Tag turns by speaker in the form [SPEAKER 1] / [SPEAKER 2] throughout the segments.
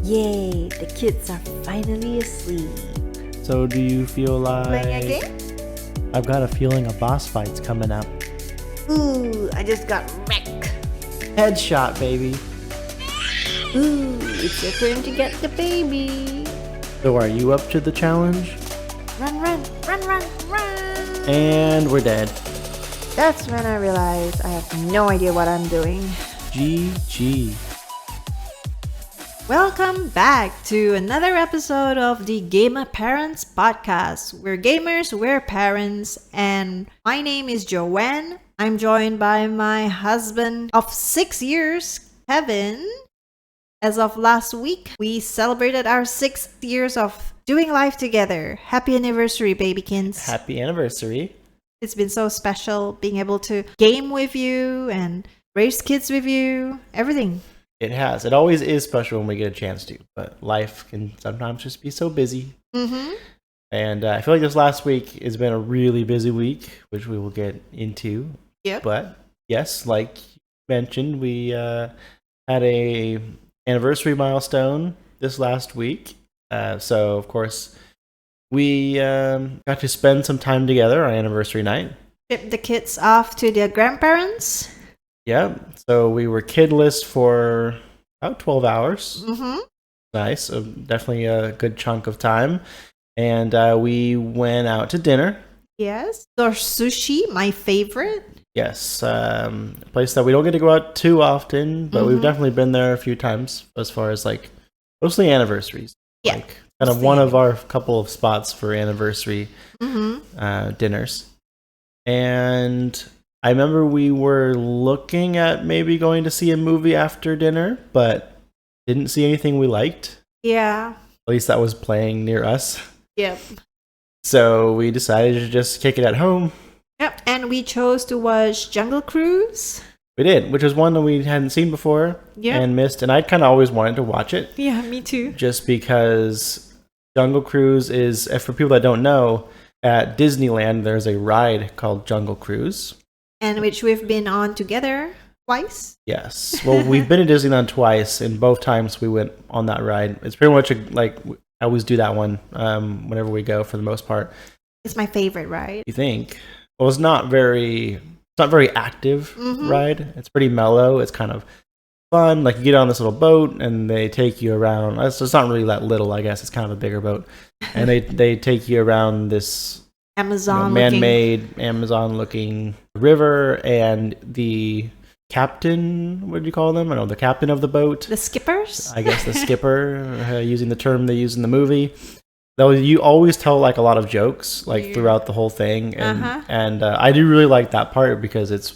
[SPEAKER 1] Yay, the kids are finally asleep.
[SPEAKER 2] So do you feel like...
[SPEAKER 1] Playing a game?
[SPEAKER 2] I've got a feeling a boss fight's coming up.
[SPEAKER 1] Ooh, I just got wrecked.
[SPEAKER 2] Headshot, baby.
[SPEAKER 1] Ooh, it's your turn to get the baby.
[SPEAKER 2] So are you up to the challenge?
[SPEAKER 1] Run, run, run, run, run.
[SPEAKER 2] And we're dead.
[SPEAKER 1] That's when I realized I have no idea what I'm doing.
[SPEAKER 2] GG.
[SPEAKER 1] Welcome back to another episode of the Gamer Parents Podcast. We're gamers, we're parents, and my name is Joanne. I'm joined by my husband of 6 years, Kevin. As of last week, we celebrated our 6 years of doing life together. Happy anniversary, babykins.
[SPEAKER 2] Happy anniversary.
[SPEAKER 1] It's been so special being able to game with you and raise kids with you, everything.
[SPEAKER 2] It has. It always is special when we get a chance to, but life can sometimes just be so busy.
[SPEAKER 1] Mm-hmm.
[SPEAKER 2] And I feel like this last week has been a really busy week, which we will get into.
[SPEAKER 1] Yep.
[SPEAKER 2] But yes, like you mentioned, we had a anniversary milestone this last week. So, of course, we got to spend some time together on anniversary night.
[SPEAKER 1] Ship the kids off to their grandparents.
[SPEAKER 2] Yeah, so we were kidless for about 12 hours.
[SPEAKER 1] Mm-hmm.
[SPEAKER 2] Nice, so definitely a good chunk of time. And we went out to dinner.
[SPEAKER 1] Yes. Or sushi, my favorite.
[SPEAKER 2] Yes, a place that we don't get to go out too often, but we've definitely been there a few times as far as like mostly anniversaries.
[SPEAKER 1] Yeah.
[SPEAKER 2] Like kind of one of our couple of spots for anniversary dinners. And I remember we were looking at maybe going to see a movie after dinner, but didn't see anything we liked.
[SPEAKER 1] Yeah.
[SPEAKER 2] At least that was playing near us.
[SPEAKER 1] Yep.
[SPEAKER 2] So we decided to just kick it at home.
[SPEAKER 1] Yep. And we chose to watch Jungle Cruise.
[SPEAKER 2] We did, which was one that we hadn't seen before and missed. And I'd kind of always wanted to watch it.
[SPEAKER 1] Yeah, me too.
[SPEAKER 2] Just because Jungle Cruise is, for people that don't know, at Disneyland, there's a ride called Jungle Cruise.
[SPEAKER 1] And which we've been on together twice.
[SPEAKER 2] Yes. Well, we've been to Disneyland twice, and both times we went on that ride. It's pretty much I always do that one whenever we go for the most part.
[SPEAKER 1] It's my favorite ride.
[SPEAKER 2] You think? Well, it's not very active ride. It's pretty mellow. It's kind of fun. Like you get on this little boat and they take you around. It's not really that little, I guess. It's kind of a bigger boat. And they take you around this man-made Amazon-looking river, and the captain, what do you call them? I don't know, the captain of the boat.
[SPEAKER 1] The skippers?
[SPEAKER 2] I guess the skipper, using the term they use in the movie. Though you always tell like a lot of jokes like throughout the whole thing, and I do really like that part because it's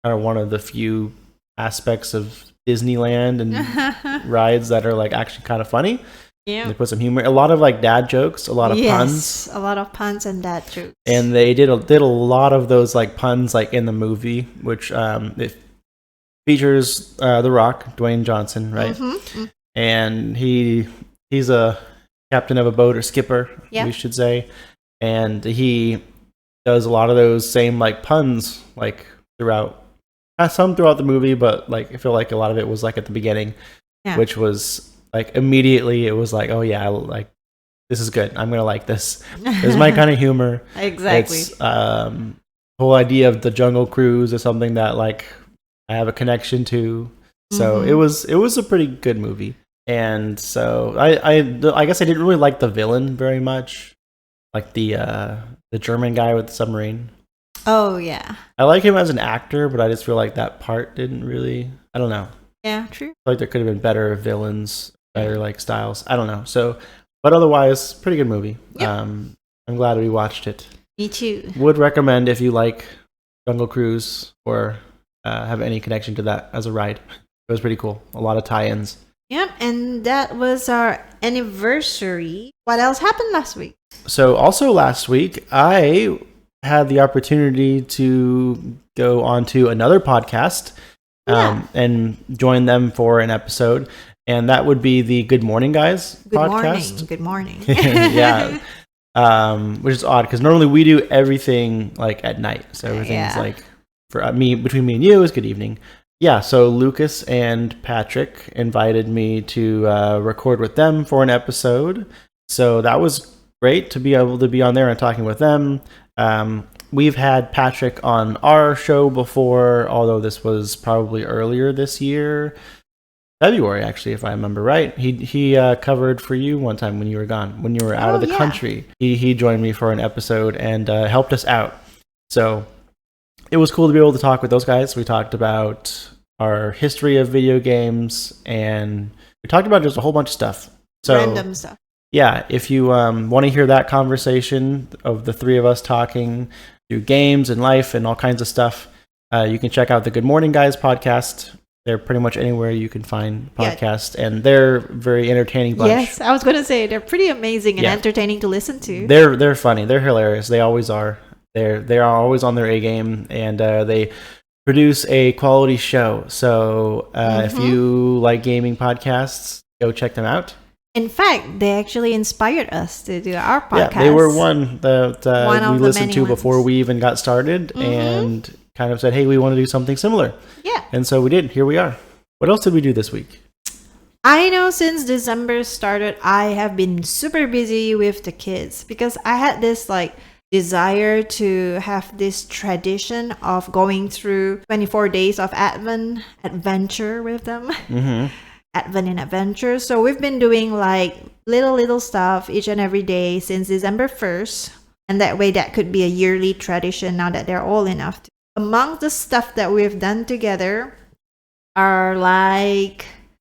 [SPEAKER 2] kind of one of the few aspects of Disneyland and rides that are like actually kind of funny. Yeah, they put some humor, a lot of like dad jokes, a lot of puns,
[SPEAKER 1] a lot of puns and dad jokes.
[SPEAKER 2] And they did a lot of those like puns like in the movie, which it features The Rock, Dwayne Johnson, right? And he's a captain of a boat, or skipper, we should say, and he does a lot of those same like puns like throughout the movie, but like I feel like a lot of it was like at the beginning, which was like immediately it was like, oh yeah, like this is good, I'm gonna like this. This is my kind of humor.
[SPEAKER 1] Exactly.
[SPEAKER 2] It's the whole idea of the Jungle Cruise is something that like I have a connection to, so it was a pretty good movie. And so I guess I didn't really like the villain very much, like the German guy with the submarine.
[SPEAKER 1] Oh yeah,
[SPEAKER 2] I like him as an actor, but I just feel like that part didn't really, I don't know.
[SPEAKER 1] Yeah, true.
[SPEAKER 2] I feel like there could have been better villains, better like styles. I don't know. So, but otherwise, pretty good movie. Yep. I'm glad we watched it.
[SPEAKER 1] Me too.
[SPEAKER 2] Would recommend if you like Jungle Cruise or have any connection to that as a ride. It was pretty cool. A lot of tie-ins.
[SPEAKER 1] Yep, and that was our anniversary. What else happened last week?
[SPEAKER 2] So also last week, I had the opportunity to go onto another podcast and join them for an episode. And that would be the Good Morning Guys podcast.
[SPEAKER 1] Good morning.
[SPEAKER 2] Yeah. Which is odd because normally we do everything like at night. So everything's like, for me, between me and you, is good evening. yeah, so Lucas and Patrick invited me to record with them for an episode. So that was great to be able to be on there and talking with them. We've had Patrick on our show before, although this was probably earlier this year. February, actually, if I remember right. He covered for you one time when you were gone, when you were out of the country. He joined me for an episode and helped us out. So it was cool to be able to talk with those guys. We talked about our history of video games, and we talked about just a whole bunch of stuff. So,
[SPEAKER 1] random stuff.
[SPEAKER 2] Yeah, if you want to hear that conversation of the three of us talking through games and life and all kinds of stuff, you can check out the Good Morning Guys podcast. They're pretty much anywhere you can find podcasts, and they're very entertaining bunch.
[SPEAKER 1] Yes, I was going to say they're pretty amazing and entertaining to listen to.
[SPEAKER 2] They're funny. They're hilarious. They always are. They are always on their A game, and they produce a quality show. So if you like gaming podcasts, go check them out. In
[SPEAKER 1] fact, they actually inspired us to do our podcast.
[SPEAKER 2] Yeah, they were one that we listened to before we even got started, and kind of said, hey, we want to do something similar.
[SPEAKER 1] Yeah.
[SPEAKER 2] And so we did. Here we are. What else did we do this week?
[SPEAKER 1] I know since December started, I have been super busy with the kids because I had this desire to have this tradition of going through 24 days of adventure with them. Advent and adventure. So we've been doing little stuff each and every day since December 1st. And that way that could be a yearly tradition now that they're old enough to. Among the stuff that we've done together are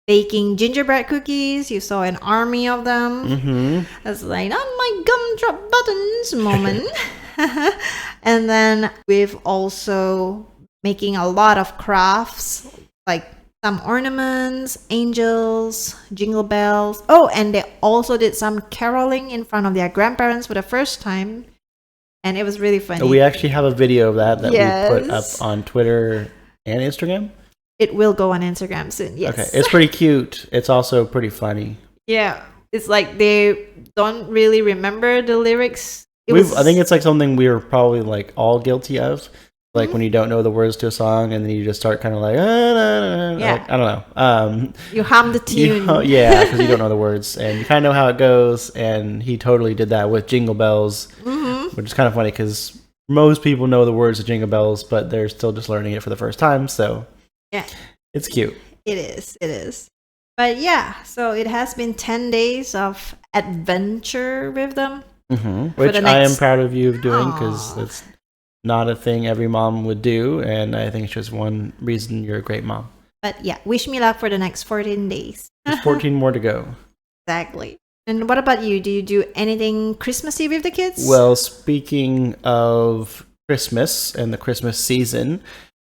[SPEAKER 1] baking gingerbread cookies. You saw an army of them. That's on my gumdrop buttons moment. And then we've also making a lot of crafts, some ornaments, angels, jingle bells. Oh, and they also did some caroling in front of their grandparents for the first time. And it was really funny.
[SPEAKER 2] We actually have a video of that we put up on Twitter and Instagram.
[SPEAKER 1] It will go on Instagram soon, yes.
[SPEAKER 2] Okay, it's pretty cute. It's also pretty funny.
[SPEAKER 1] Yeah, it's they don't really remember the lyrics.
[SPEAKER 2] I think it's something we were probably all guilty of. When you don't know the words to a song and then you just start kind of I don't know.
[SPEAKER 1] You hum the tune.
[SPEAKER 2] Because you don't know the words and you kind of know how it goes. And he totally did that with Jingle Bells, which is kind of funny because most people know the words of Jingle Bells, but they're still just learning it for the first time. So
[SPEAKER 1] yeah,
[SPEAKER 2] it's cute.
[SPEAKER 1] It is. But yeah, so it has been 10 days of adventure with them.
[SPEAKER 2] Which I am proud of you of doing because it's not a thing every mom would do, and I think it's just one reason you're a great mom.
[SPEAKER 1] But yeah, wish me luck for the next 14 days.
[SPEAKER 2] There's 14 more to go.
[SPEAKER 1] Exactly. And what about you? Do you do anything Christmassy with the kids?
[SPEAKER 2] Well, speaking of Christmas and the Christmas season,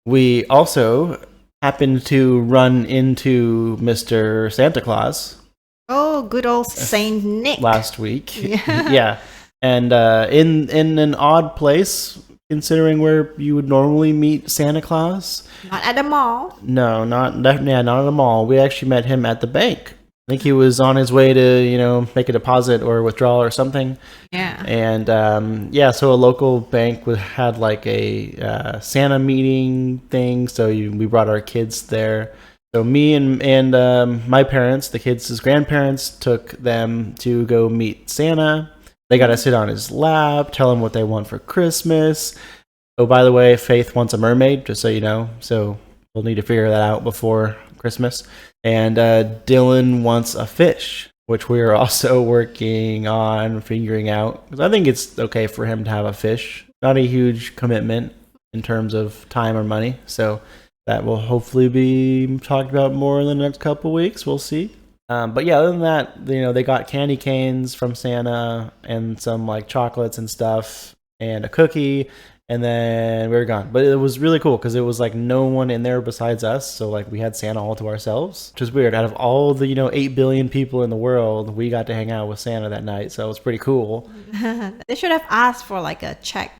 [SPEAKER 2] we also happened to run into Mr. Santa Claus.
[SPEAKER 1] Oh, good old Saint Nick.
[SPEAKER 2] Last week. Yeah. And in an odd place, considering where you would normally meet Santa Claus.
[SPEAKER 1] Not at the mall.
[SPEAKER 2] No, not at a mall. We actually met him at the bank. I think he was on his way to, make a deposit or withdrawal or something.
[SPEAKER 1] Yeah.
[SPEAKER 2] And so a local bank had a Santa meeting thing. So we brought our kids there. So me and my parents, the kids' grandparents, took them to go meet Santa. They got to sit on his lap, tell him what they want for Christmas. Oh, by the way, Faith wants a mermaid, just so you know. So we'll need to figure that out before Christmas. And Dylan wants a fish, which we are also working on figuring out. Because I think it's okay for him to have a fish. Not a huge commitment in terms of time or money. So that will hopefully be talked about more in the next couple weeks. We'll see. But yeah, other than that, they got candy canes from Santa and some chocolates and stuff and a cookie, and then we were gone. But it was really cool because it was no one in there besides us. So we had Santa all to ourselves, which is weird. Out of all the 8 billion people in the world, we got to hang out with Santa that night. So it was pretty cool.
[SPEAKER 1] They should have asked for a check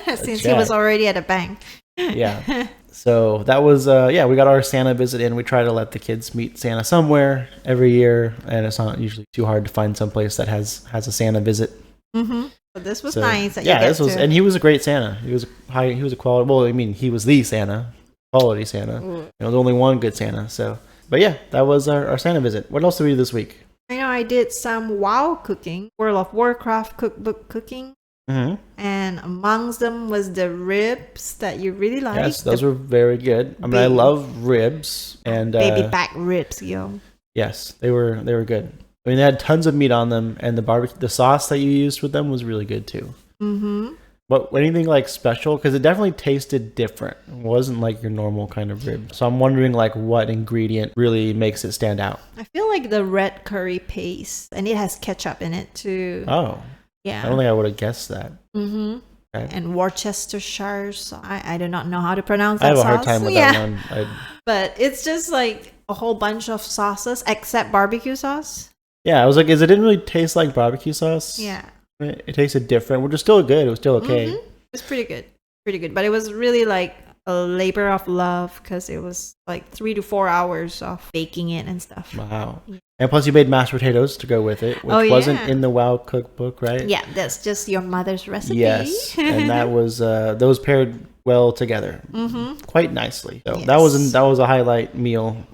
[SPEAKER 1] since he was already at a bank.
[SPEAKER 2] Yeah. So that was, we got our Santa visit in. We try to let the kids meet Santa somewhere every year, and it's not usually too hard to find some place that has a Santa visit.
[SPEAKER 1] But this was nice.
[SPEAKER 2] And he was a great Santa. He was a quality. Well, I mean, he was the Santa. quality Santa. There's only one good Santa. So, but yeah, that was our Santa visit. What else did we do this week?
[SPEAKER 1] I know I did some WoW cooking, World of Warcraft cookbook cooking.
[SPEAKER 2] Mm-hmm.
[SPEAKER 1] And amongst them was the ribs that you really liked.
[SPEAKER 2] Yes, those were very good. I mean, I love ribs and
[SPEAKER 1] baby back ribs, yo.
[SPEAKER 2] Yes, they were good. I mean, they had tons of meat on them, and the sauce that you used with them was really good too.
[SPEAKER 1] Mm-hmm.
[SPEAKER 2] But anything like special? Because it definitely tasted different. It wasn't like your normal kind of rib. So I'm wondering like what ingredient really makes it stand out.
[SPEAKER 1] I feel like the red curry paste, and it has ketchup in it too.
[SPEAKER 2] Oh.
[SPEAKER 1] Yeah.
[SPEAKER 2] I don't think I would have guessed that.
[SPEAKER 1] Mm-hmm. Okay. And Worcestershire sauce. I do not know how to pronounce that
[SPEAKER 2] sauce.
[SPEAKER 1] I
[SPEAKER 2] have a hard time with that one.
[SPEAKER 1] But it's just like a whole bunch of sauces except barbecue sauce.
[SPEAKER 2] Yeah, I was like, it didn't really taste like barbecue sauce.
[SPEAKER 1] Yeah.
[SPEAKER 2] It tasted different, which is still good. It was still okay.
[SPEAKER 1] Mm-hmm. It's pretty good. Pretty good. But it was really like a labor of love because it was like 3 to 4 hours of baking it and stuff.
[SPEAKER 2] Wow. Yeah. And plus you made mashed potatoes to go with it, which wasn't in the WoW cookbook, right?
[SPEAKER 1] Yeah, that's just your mother's recipe.
[SPEAKER 2] Yes. And that was those paired well together.
[SPEAKER 1] Mm-hmm.
[SPEAKER 2] Quite nicely. So that was a highlight meal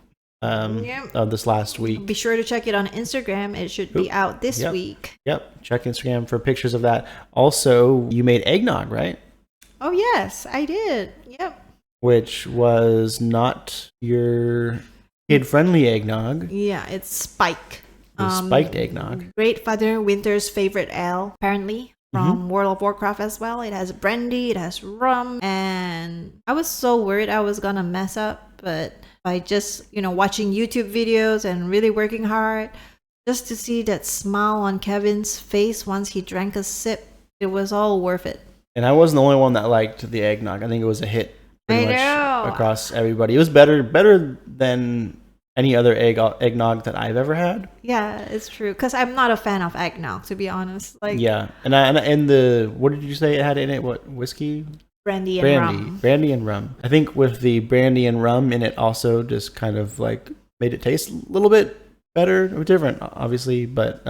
[SPEAKER 2] of this last week.
[SPEAKER 1] Be sure to check it on Instagram. It should be out this week.
[SPEAKER 2] Yep. Check Instagram for pictures of that. Also, you made eggnog, right?
[SPEAKER 1] Oh, yes, I did. Yep.
[SPEAKER 2] Which was not your kid-friendly eggnog.
[SPEAKER 1] Yeah, it's Spike.
[SPEAKER 2] Spiked eggnog.
[SPEAKER 1] Great Father Winter's favorite ale, apparently, from World of Warcraft as well. It has brandy, it has rum, and I was so worried I was gonna mess up, but by just, watching YouTube videos and really working hard, just to see that smile on Kevin's face once he drank a sip, it was all worth it.
[SPEAKER 2] And I wasn't the only one that liked the eggnog. I think it was a hit pretty much across everybody. It was better than any other eggnog that I've ever had.
[SPEAKER 1] Yeah, it's true. Because I'm not a fan of eggnog, to be honest.
[SPEAKER 2] Yeah, and what did you say it had in it? What, whiskey?
[SPEAKER 1] Brandy and rum.
[SPEAKER 2] Brandy and rum. I think with the brandy and rum in it also just kind of like made it taste a little bit better or different, obviously, but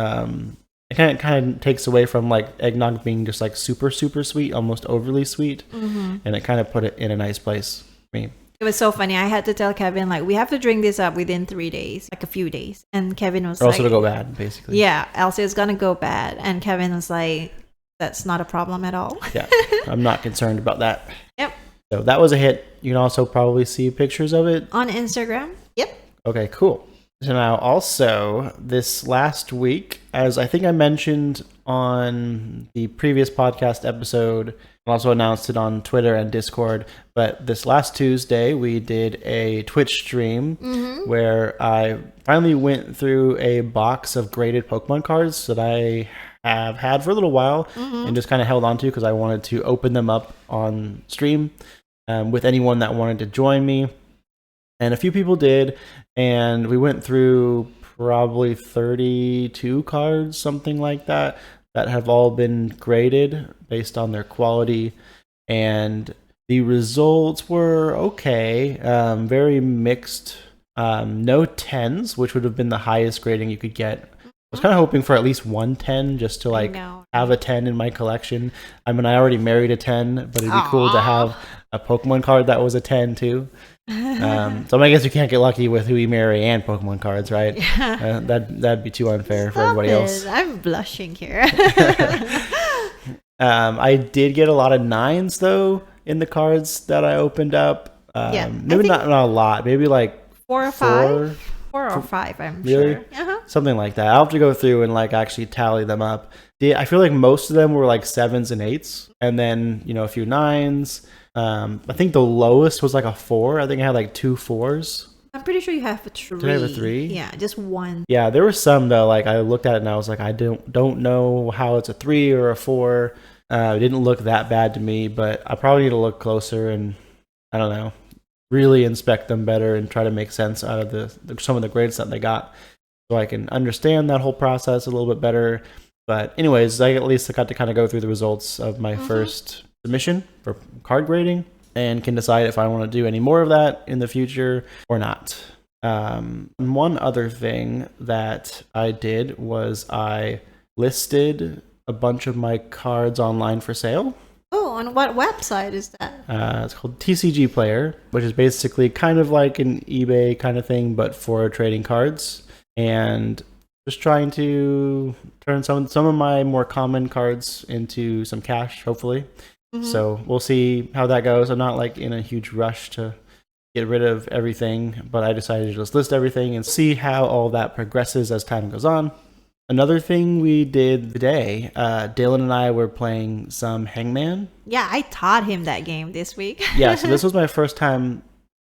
[SPEAKER 2] it kind of takes away from like eggnog being just like super, super sweet, almost overly sweet. Mm-hmm. And it kind of put it in a nice place for me.
[SPEAKER 1] It was so funny. I had to tell Kevin, like, we have to drink this up within 3 days, like a few days. And Kevin was
[SPEAKER 2] also to go bad, basically.
[SPEAKER 1] Yeah, else it's going to go bad. And Kevin was like, that's not a problem at all.
[SPEAKER 2] Yeah, I'm not concerned about that.
[SPEAKER 1] Yep.
[SPEAKER 2] So that was a hit. You can also probably see pictures of it.
[SPEAKER 1] On Instagram. Yep.
[SPEAKER 2] Okay, cool. So now also this last week, as I think I mentioned on the previous podcast episode, I also announced it on Twitter and Discord, but this last Tuesday we did a Twitch stream where I finally went through a box of graded Pokemon cards that I have had for a little while and just kind of held on to because I wanted to open them up on stream with anyone that wanted to join me. And a few people did, and we went through probably 32 cards, something like that have all been graded based on their quality. And the results were okay, very mixed. No 10s, which would have been the highest grading you could get. I was kind of hoping for at least one 10 just to have a 10 in my collection. I mean, I already married a 10, but it'd be cool to have a Pokemon card that was a 10 too. So I guess you can't get lucky with who you marry and Pokemon cards, right? Yeah. That'd be too unfair for everybody else.
[SPEAKER 1] I'm blushing here.
[SPEAKER 2] I did get a lot of 9s though in the cards that I opened up. Maybe not a lot. Maybe like
[SPEAKER 1] 4 or 5. 4 or 5, I'm sure.
[SPEAKER 2] Something like that. I'll have to go through and like actually tally them up. I feel like most of them were like 7s and 8s, and then a few 9s. I think the lowest was like a 4. I think I had like 2 4s.
[SPEAKER 1] I'm pretty sure you have a 3.
[SPEAKER 2] Did I have a 3?
[SPEAKER 1] Yeah, just 1.
[SPEAKER 2] Yeah, there were some though. Like I looked at it and I was like, I don't know how it's a 3 or a 4. It didn't look that bad to me, but I probably need to look closer and I don't know, really inspect them better and try to make sense out of some of the grades that they got, so I can understand that whole process a little bit better. But anyways, I at least got to kind of go through the results of my first submission for card grading and can decide if I want to do any more of that in the future or not. One other thing that I did was I listed a bunch of my cards online for sale.
[SPEAKER 1] Oh, on what website is that?
[SPEAKER 2] It's called TCG Player, which is basically kind of like an eBay kind of thing, but for trading cards. And just trying to turn some of my more common cards into some cash, hopefully. So we'll see how that goes. I'm not like in a huge rush to get rid of everything, but I decided to just list everything and see how all that progresses as time goes on. Another thing we did today, Dylan and I were playing some Hangman.
[SPEAKER 1] Yeah, I taught him that game this week.
[SPEAKER 2] Yeah, so this was my first time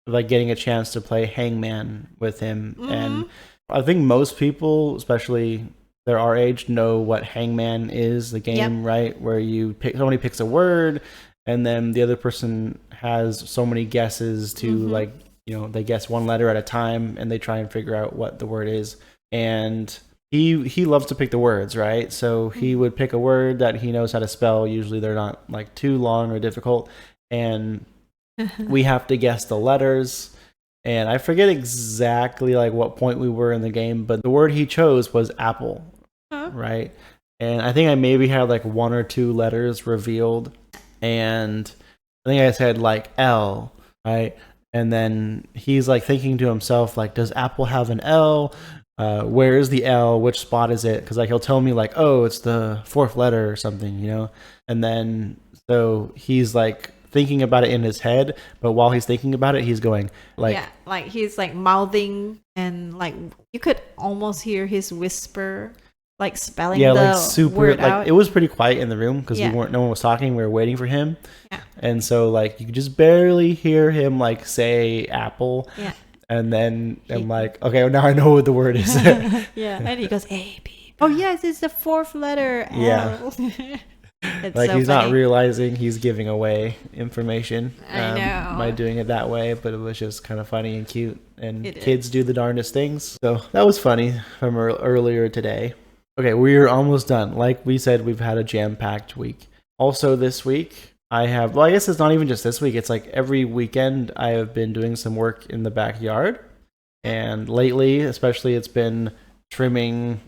[SPEAKER 2] like getting a chance to play Hangman with him. And I think most people, especially they're our age, know what Hangman is, the game, right? Where somebody picks a word and then the other person has so many guesses to like, they guess one letter at a time and they try and figure out what the word is. And he loves to pick the words, right? So he would pick a word that he knows how to spell. Usually they're not like too long or difficult. And we have to guess the letters. And I forget exactly like what point we were in the game, but the word he chose was apple, right? And I think I maybe had like one or two letters revealed. And I think I said like L, right? And then he's like thinking to himself, like, does apple have an L? Where is the L? Which spot is it? Because like he'll tell me like, oh, it's the fourth letter or something, And then so he's like thinking about it in his head, but while he's thinking about it, he's going like,
[SPEAKER 1] like he's like mouthing, and like you could almost hear his whisper, like spelling the
[SPEAKER 2] like super
[SPEAKER 1] word
[SPEAKER 2] like
[SPEAKER 1] out.
[SPEAKER 2] It was pretty quiet in the room because no one was talking. We were waiting for him, and so like you could just barely hear him like say apple. And then I'm like, okay, well, now I know what the word is.
[SPEAKER 1] And he goes A B. Oh yes, it's the fourth letter L.
[SPEAKER 2] Like
[SPEAKER 1] so
[SPEAKER 2] he's
[SPEAKER 1] funny.
[SPEAKER 2] not realizing he's giving away information
[SPEAKER 1] I know.
[SPEAKER 2] by doing it that way, but it was just kind of funny and cute. And kids do the darndest things. So that was funny from earlier today. Okay, we're almost done. Like we said, we've had a jam-packed week. Also this week, I guess it's not even just this week. It's like every weekend I have been doing some work in the backyard. And lately, especially, it's been trimming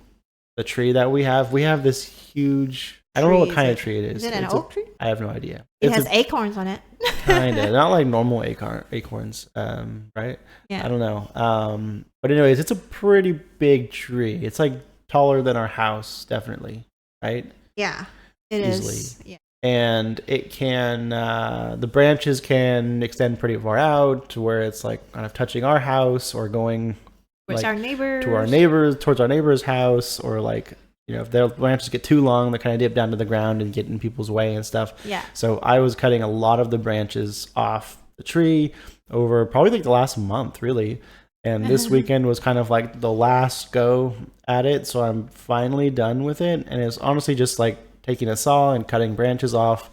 [SPEAKER 2] the tree that we have. We have this huge, I don't know what kind of tree it is.
[SPEAKER 1] Is it an oak tree?
[SPEAKER 2] I have no idea.
[SPEAKER 1] It has acorns on it.
[SPEAKER 2] Kind of. Not like normal acorns, right?
[SPEAKER 1] Yeah.
[SPEAKER 2] I don't know. But anyways, it's a pretty big tree. It's like taller than our house, definitely, right?
[SPEAKER 1] Yeah, it
[SPEAKER 2] Easily.
[SPEAKER 1] is. Yeah.
[SPEAKER 2] And it can, the branches can extend pretty far out to where it's like kind of touching our house or going
[SPEAKER 1] towards
[SPEAKER 2] like,
[SPEAKER 1] our neighbors.
[SPEAKER 2] towards our neighbor's house, or like, if their branches get too long, they kind of dip down to the ground and get in people's way and stuff.
[SPEAKER 1] Yeah.
[SPEAKER 2] So I was cutting a lot of the branches off the tree over probably like the last month, really. And this weekend was kind of like the last go at it. So I'm finally done with it. And it's honestly just like taking a saw and cutting branches off,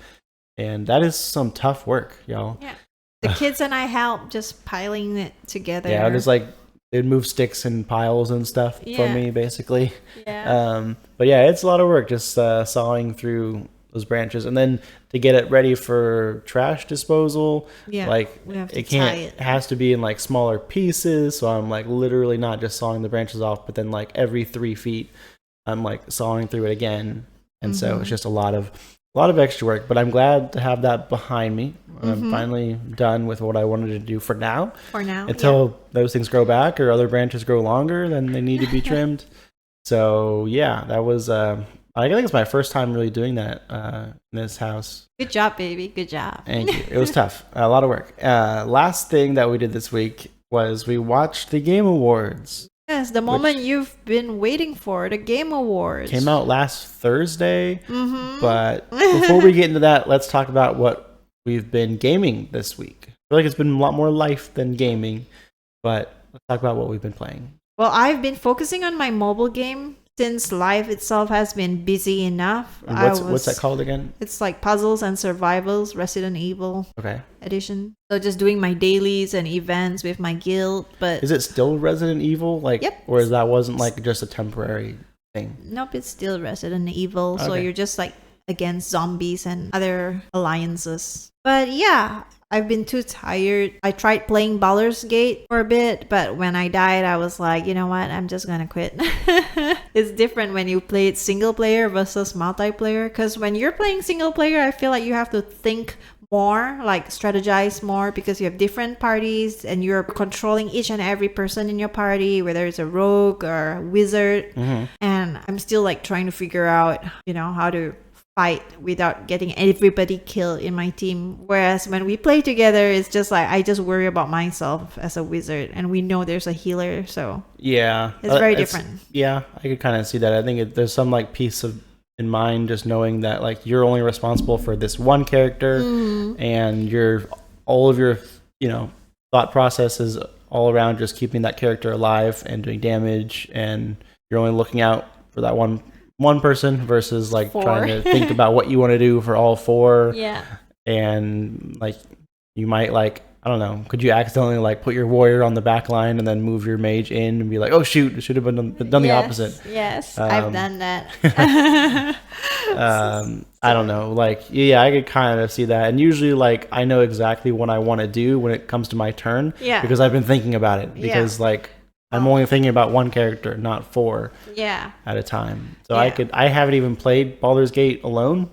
[SPEAKER 2] and that is some tough work, y'all.
[SPEAKER 1] Yeah, the kids and I help just piling it together.
[SPEAKER 2] Yeah, there's like they'd move sticks and piles and stuff for me, basically.
[SPEAKER 1] Yeah.
[SPEAKER 2] But yeah, it's a lot of work just sawing through those branches, and then to get it ready for trash disposal. Yeah, like it has to be in like smaller pieces. So I'm like literally not just sawing the branches off, but then like every 3 feet, I'm like sawing through it again. And so it's just a lot of extra work, but I'm glad to have that behind me. I'm finally done with what I wanted to do for now. Until those things grow back or other branches grow longer, then they need to be trimmed. So yeah, that was, I think it's my first time really doing that in this house.
[SPEAKER 1] Good job, baby. Good job.
[SPEAKER 2] Thank you. It was tough. A lot of work. Last thing that we did this week was we watched the Game Awards.
[SPEAKER 1] Yes, the moment you've been waiting for, the Game Awards.
[SPEAKER 2] Came out last Thursday. But before we get into that, let's talk about what we've been gaming this week. I feel like it's been a lot more life than gaming, but let's talk about what we've been playing.
[SPEAKER 1] Well, I've been focusing on my mobile game since life itself has been busy enough.
[SPEAKER 2] What's that called again?
[SPEAKER 1] It's like Puzzles and Survivals, Resident Evil edition. So just doing my dailies and events with my guild. But
[SPEAKER 2] is it still Resident Evil? Like,
[SPEAKER 1] yep.
[SPEAKER 2] Or is that wasn't like just a temporary thing?
[SPEAKER 1] Nope, it's still Resident Evil. Okay. So you're just like against zombies and other alliances. But yeah, I've been too tired. I tried playing Baldur's Gate for a bit, but when I died, I was like, you know what? I'm just gonna quit. It's different when you play it single player versus multiplayer. Because when you're playing single player, I feel like you have to think more, like strategize more, because you have different parties and you're controlling each and every person in your party, whether it's a rogue or a wizard. And I'm still like trying to figure out, how to fight without getting everybody killed in my team. Whereas when we play together, it's just like I just worry about myself as a wizard, and we know there's a healer, so
[SPEAKER 2] yeah,
[SPEAKER 1] it's very different.
[SPEAKER 2] Yeah, I could kind of see that. I think there's some like peace of in mind just knowing that like you're only responsible for this one character, and all of your thought process is all around just keeping that character alive and doing damage, and you're only looking out for that one person versus like
[SPEAKER 1] 4.
[SPEAKER 2] trying to think about what you want to do for all 4.
[SPEAKER 1] Yeah.
[SPEAKER 2] And like you might like, I don't know, could you accidentally like put your warrior on the back line and then move your mage in and be like, oh shoot, it should have been done the opposite.
[SPEAKER 1] Yes, I've done that.
[SPEAKER 2] I don't know, like yeah, I could kind of see that. And usually like I know exactly what I want to do when it comes to my turn, because I've been thinking about it, because like I'm only thinking about one character, not 4 at a time. So I haven't even played Baldur's Gate alone,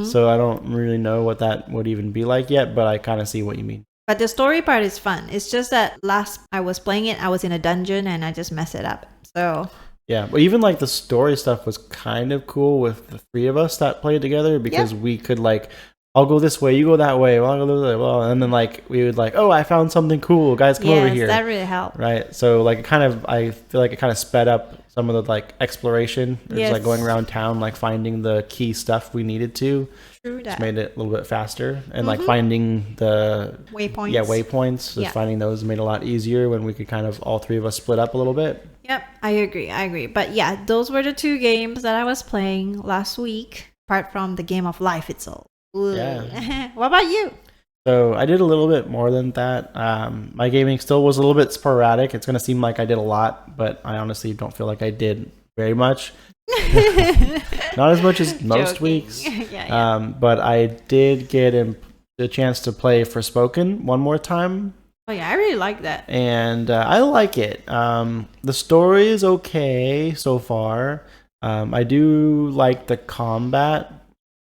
[SPEAKER 2] so I don't really know what that would even be like yet, but I kind of see what you mean.
[SPEAKER 1] But the story part is fun. It's just that last I was playing it, I was in a dungeon and I just messed it up. So
[SPEAKER 2] yeah, but even like the story stuff was kind of cool with the 3 of us that played together, because we could like, I'll go this way, you go that way, well, I'll go this way, well, and then like we would like, oh, I found something cool, guys, come over here.
[SPEAKER 1] That really helped.
[SPEAKER 2] Right, so like I feel like it kind of sped up some of the like exploration, just like going around town, like finding the key stuff we needed to.
[SPEAKER 1] True that.
[SPEAKER 2] Just made it a little bit faster, and like finding the
[SPEAKER 1] waypoints.
[SPEAKER 2] Waypoints. Just finding those made it a lot easier when we could kind of all 3 of us split up a little bit.
[SPEAKER 1] Yep, I agree. But yeah, those were the 2 games that I was playing last week, apart from the game of life itself. Yeah. What about you?
[SPEAKER 2] So I did a little bit more than that. My gaming still was a little bit sporadic. It's going to seem like I did a lot, but I honestly don't feel like I did very much. Not as much as most weeks. But I did get a chance to play Forspoken one more time.
[SPEAKER 1] Oh yeah, I really like that.
[SPEAKER 2] And I like it. The story is okay so far. I do like the combat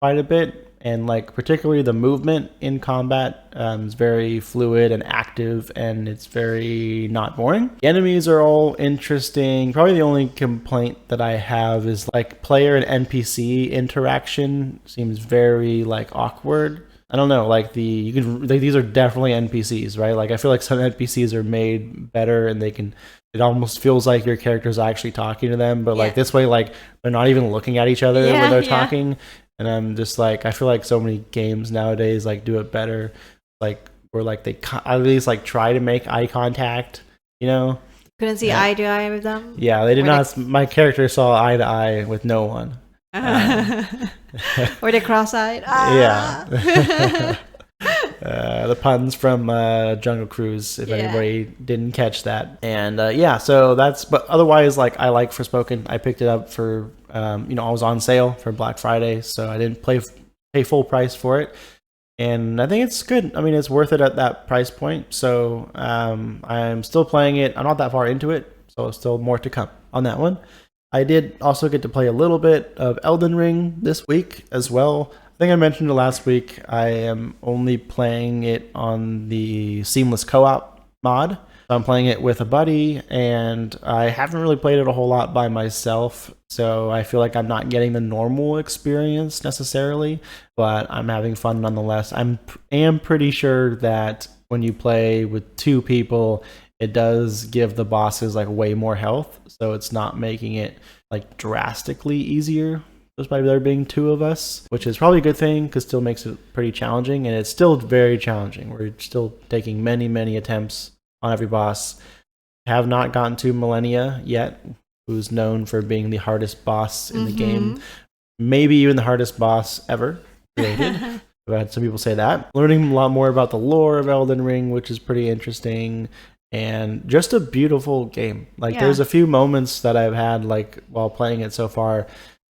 [SPEAKER 2] quite a bit, and like particularly the movement in combat is very fluid and active, and it's very not boring. The enemies are all interesting. Probably the only complaint that I have is like player and NPC interaction seems very like awkward. I don't know, like these are definitely NPCs, right? Like I feel like some NPCs are made better, and it almost feels like your character's actually talking to them, but like this way, like they're not even looking at each other when they're talking. And I'm just like, I feel like so many games nowadays like do it better, like where like they at least like try to make eye contact,
[SPEAKER 1] Couldn't see eye to eye with them.
[SPEAKER 2] Yeah, they did not. My character saw eye to eye with no one.
[SPEAKER 1] Or they cross-eyed.
[SPEAKER 2] Yeah. The puns from Jungle Cruise, if anybody didn't catch that. And so but otherwise, like I like Forspoken. I picked it up for I was on sale for Black Friday, so I didn't pay full price for it, and I think it's good. I mean, it's worth it at that price point. So I'm still playing it. I'm not that far into it, so still more to come on that one. I did also get to play a little bit of Elden Ring this week as well. I think I mentioned it last week. I am only playing it on the seamless co-op mod. So I'm playing it with a buddy, and I haven't really played it a whole lot by myself, so I feel like I'm not getting the normal experience necessarily, but I'm having fun nonetheless. I am pretty sure that when you play with 2 people, it does give the bosses like way more health, so it's not making it like drastically easier just by there being 2 of us, which is probably a good thing because it still makes it pretty challenging, and it's still very challenging. We're still taking many attempts on every boss. Have not gotten to Millennia yet, who's known for being the hardest boss in the game, maybe even the hardest boss ever created. I've had some people say that. Learning a lot more about the lore of Elden Ring, which is pretty interesting. And just a beautiful game. Like there's a few moments that I've had like while playing it so far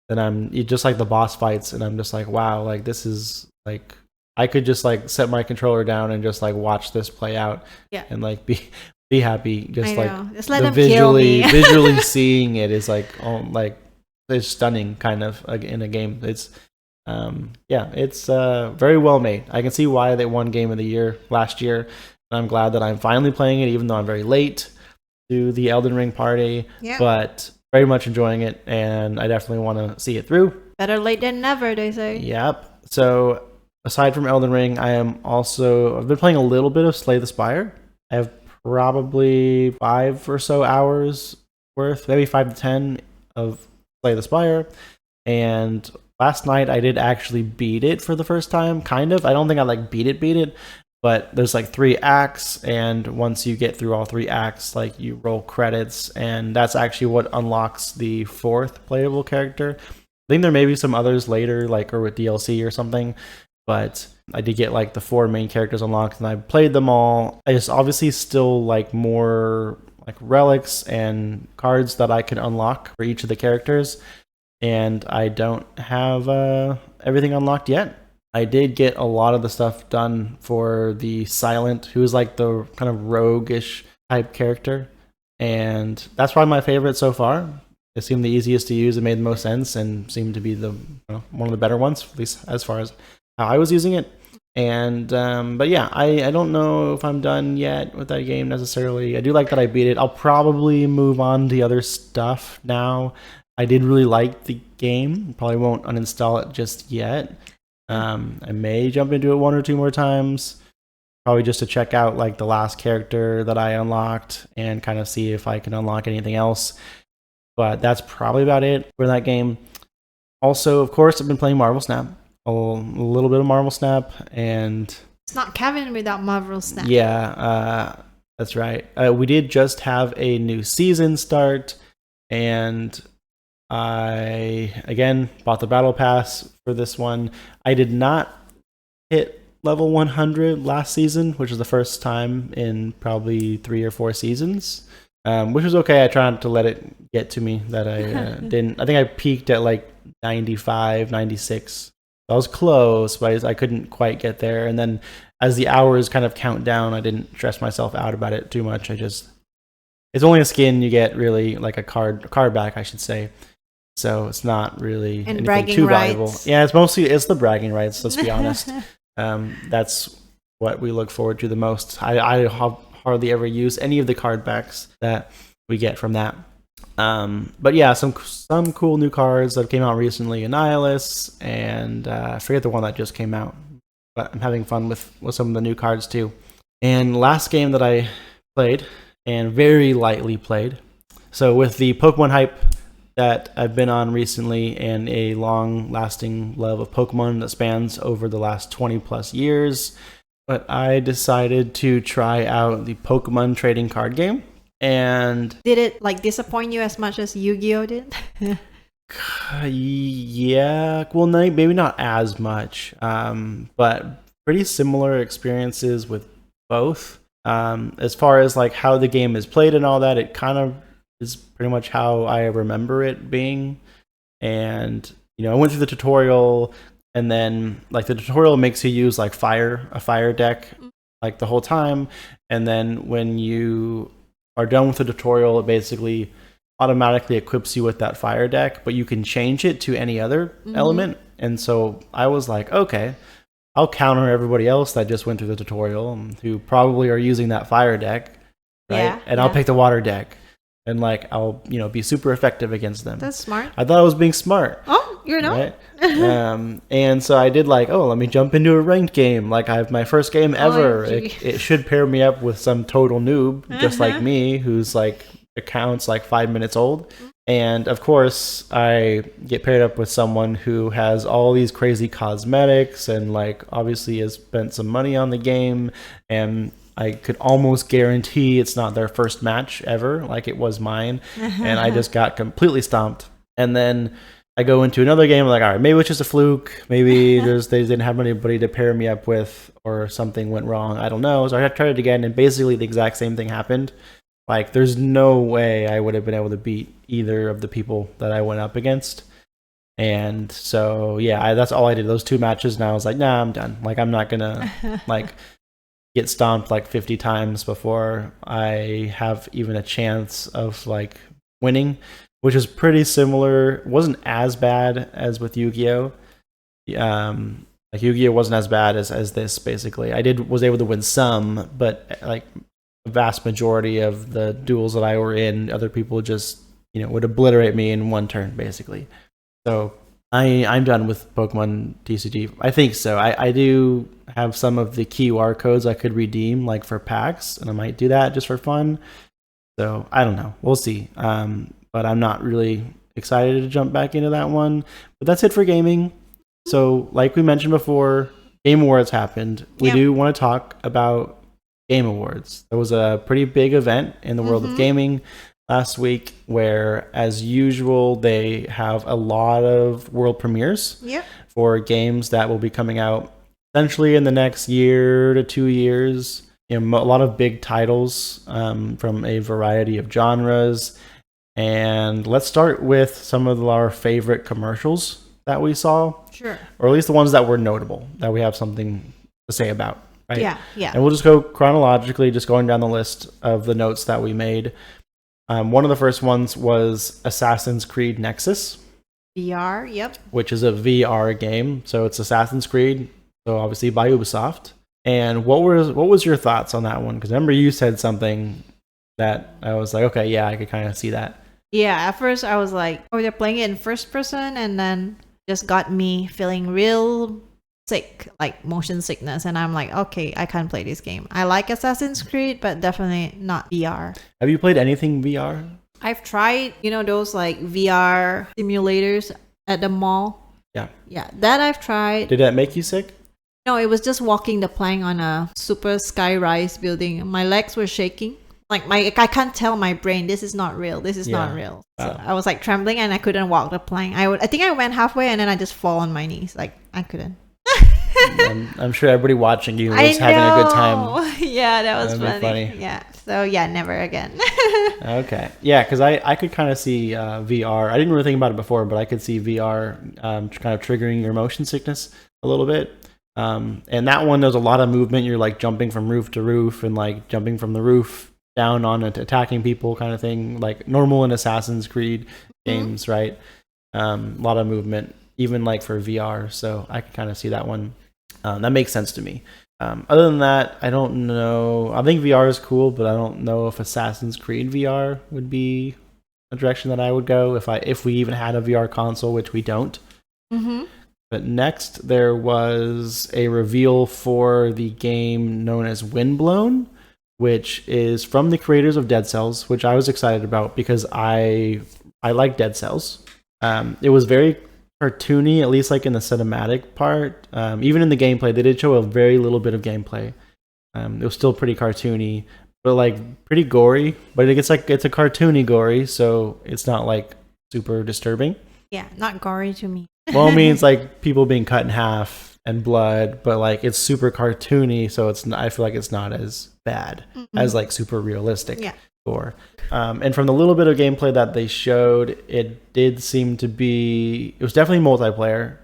[SPEAKER 2] that just like the boss fights, and I'm just like, wow, like this is like I could just like set my controller down and just like watch this play out, and like be happy. Just let them visually seeing it is like it's stunning kind of in a game. It's Yeah, it's very well made. I can see why they won Game of the Year last year. And I'm glad that I'm finally playing it, even though I'm very late to the Elden Ring party.
[SPEAKER 1] Yeah.
[SPEAKER 2] But very much enjoying it, and I definitely want to see it through.
[SPEAKER 1] Better late than never, they say.
[SPEAKER 2] Yep. So aside from Elden Ring, I've been playing a little bit of Slay the Spire. I have probably 5 or so hours worth, maybe 5 to 10 of Slay the Spire. And last night I did actually beat it for the first time, kind of. I don't think I like beat it, but there's like 3 acts, and once you get through all 3 acts, like you roll credits, and that's actually what unlocks the 4th playable character. I think there may be some others later, like or with DLC or something, but I did get like the 4 main characters unlocked, and I played them all. I just obviously still like more like relics and cards that I can unlock for each of the characters, and I don't have everything unlocked yet. I did get a lot of the stuff done for the Silent, who is like the kind of roguish type character, and that's probably my favorite so far. It seemed the easiest to use, it made the most sense, and seemed to be the one of the better ones, at least as far as how I was using it. And but yeah, I don't know if I'm done yet with that game necessarily. I do like that I beat it. I'll probably move on to the other stuff now. I did really like the game. Probably won't uninstall it just yet. I may jump into it 1 or 2 more times, probably just to check out like the last character that I unlocked and kind of see if I can unlock anything else. But that's probably about it for that game. Also, of course, I've been playing Marvel Snap, a little bit of Marvel Snap, and
[SPEAKER 1] it's not Kevin without Marvel Snap.
[SPEAKER 2] Yeah, that's right. We did just have a new season start, and I again bought the battle pass for this one. I did not hit level 100 last season, which is the first time in probably 3 or 4 seasons, which was okay. I tried not to let it get to me that I didn't. I think I peaked at like 95, 96. I was close, but I couldn't quite get there. And then as the hours kind of count down, I didn't stress myself out about it too much. It's only a skin you get, really, like a card back, I should say. So it's not really
[SPEAKER 1] and
[SPEAKER 2] anything too valuable.
[SPEAKER 1] Rights.
[SPEAKER 2] Yeah, it's the bragging rights, let's be honest. That's what we look forward to the most. I hardly ever use any of the card backs that we get from that. But yeah, some cool new cards that came out recently, Annihilus, and I forget the one that just came out, but I'm having fun with some of the new cards too. And last game that I played, and very lightly played, so with the Pokemon hype that I've been on recently and a long-lasting love of Pokemon that spans over the last 20 plus years, but I decided to try out the Pokemon trading card game. And
[SPEAKER 1] did it like disappoint you as much as Yu-Gi-Oh did?
[SPEAKER 2] Yeah, well, maybe not as much, but pretty similar experiences with both. As far as like how the game is played and all that, it kind of is pretty much how I remember it being. And I went through the tutorial, and then like the tutorial makes you use like a fire deck like the whole time, and then when you are done with the tutorial, it basically automatically equips you with that fire deck, but you can change it to any other element. And so I was like, okay, I'll counter everybody else that just went through the tutorial who probably are using that fire deck, right?
[SPEAKER 1] Yeah,
[SPEAKER 2] and I'll pick the water deck, and like I'll be super effective against them.
[SPEAKER 1] That's smart.
[SPEAKER 2] I thought I was being smart.
[SPEAKER 1] Oh, you're not.
[SPEAKER 2] Right? And so I did like, let me jump into a ranked game. Like I have my first game ever. It should pair me up with some total noob, just like me, who's like accounts like 5 minutes old. And of course, I get paired up with someone who has all these crazy cosmetics and like obviously has spent some money on the game. And I could almost guarantee it's not their first match ever, like it was mine. And I just got completely stomped. And then I go into another game, I'm like, all right, maybe it's just a fluke. Maybe they didn't have anybody to pair me up with, or something went wrong. I don't know. So I tried it again, and basically the exact same thing happened. Like, there's no way I would have been able to beat either of the people that I went up against. And so, yeah, that's all I did. Those 2 matches, and I was like, nah, I'm done. Like, I'm not gonna like get stomped like 50 times before I have even a chance of like winning, which is pretty similar. It wasn't as bad as with Yu-Gi-Oh, Like Yu-Gi-Oh wasn't as bad as this. Basically, was able to win some, but like the vast majority of the duels that I were in, other people just would obliterate me in one turn, basically. So I'm done with Pokemon TCG. I think so. I do have some of the QR codes I could redeem, like for packs, and I might do that just for fun. So I don't know. We'll see. But I'm not really excited to jump back into that one. But that's it for gaming. So, like we mentioned before, Game Awards happened. We do want to talk about Game Awards. There was a pretty big event in the world of gaming last week where, as usual, they have a lot of world premieres for games that will be coming out essentially in the next year to 2 years. A lot of big titles from a variety of genres. And let's start with some of our favorite commercials that we saw.
[SPEAKER 1] Sure.
[SPEAKER 2] Or at least the ones that were notable, that we have something to say about. Right?
[SPEAKER 1] Yeah.
[SPEAKER 2] And we'll just go chronologically, just going down the list of the notes that we made. One of the first ones was Assassin's Creed Nexus.
[SPEAKER 1] VR, yep.
[SPEAKER 2] Which is a VR game. So it's Assassin's Creed, so obviously by Ubisoft. And what was your thoughts on that one? Because remember you said something that I was like, okay, yeah, I could kind of see that.
[SPEAKER 1] Yeah, at first I was like, oh, they're playing it in first person, and then just got me feeling real sick, like motion sickness. And I'm like, okay, I can't play this game. I like Assassin's Creed, but definitely not VR.
[SPEAKER 2] Have you played anything VR?
[SPEAKER 1] I've tried, those like VR simulators at the mall.
[SPEAKER 2] Yeah.
[SPEAKER 1] Yeah, that I've tried.
[SPEAKER 2] Did that make you sick?
[SPEAKER 1] No, it was just walking the plank on a super sky-rise building. My legs were shaking. Like I can't tell my brain, this is not real. This is not real. So I was like trembling and I couldn't walk the plank. I think I went halfway and then I just fall on my knees. Like I couldn't.
[SPEAKER 2] I'm sure everybody watching you was having a good time.
[SPEAKER 1] Yeah, that was funny. Yeah. So yeah, never again.
[SPEAKER 2] Okay. Yeah, because I could kind of see VR. I didn't really think about it before, but I could see VR kind of triggering your motion sickness a little bit. And that one, there's a lot of movement. You're like jumping from roof to roof and like jumping from the roof down on it, attacking people kind of thing, like normal in Assassin's Creed games, right? A lot of movement, even like for VR. So I can kind of see that one. That makes sense to me. Other than that, I don't know. I think VR is cool, but I don't know if Assassin's Creed VR would be a direction that I would go if we even had a VR console, which we don't. But next, there was a reveal for the game known as Windblown, which is from the creators of Dead Cells, which I was excited about because I like Dead Cells. It was very cartoony, at least like in the cinematic part. Even in the gameplay, they did show a very little bit of gameplay. It was still pretty cartoony, but like pretty gory. But it's a cartoony gory, so it's not like super disturbing.
[SPEAKER 1] Yeah, not gory to me.
[SPEAKER 2] Well, it means like people being cut in half and blood, but like it's super cartoony, so I feel like it's not as bad as like super realistic gore. And from the little bit of gameplay that they showed, it was definitely multiplayer.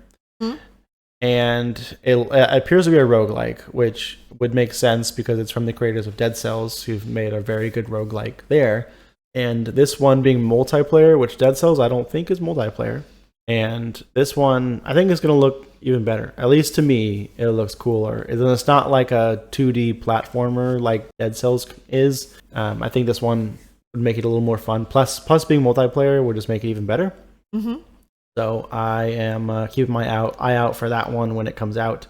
[SPEAKER 2] And it appears to be a roguelike, which would make sense because it's from the creators of Dead Cells, who've made a very good roguelike there. And this one being multiplayer, which Dead Cells I don't think is multiplayer. And this one, I think is going to look even better. At least to me, it looks cooler. It's not like a 2D platformer like Dead Cells is. I think this one would make it a little more fun. Plus being multiplayer would just make it even better. So I am keeping my eye out for that one when it comes out.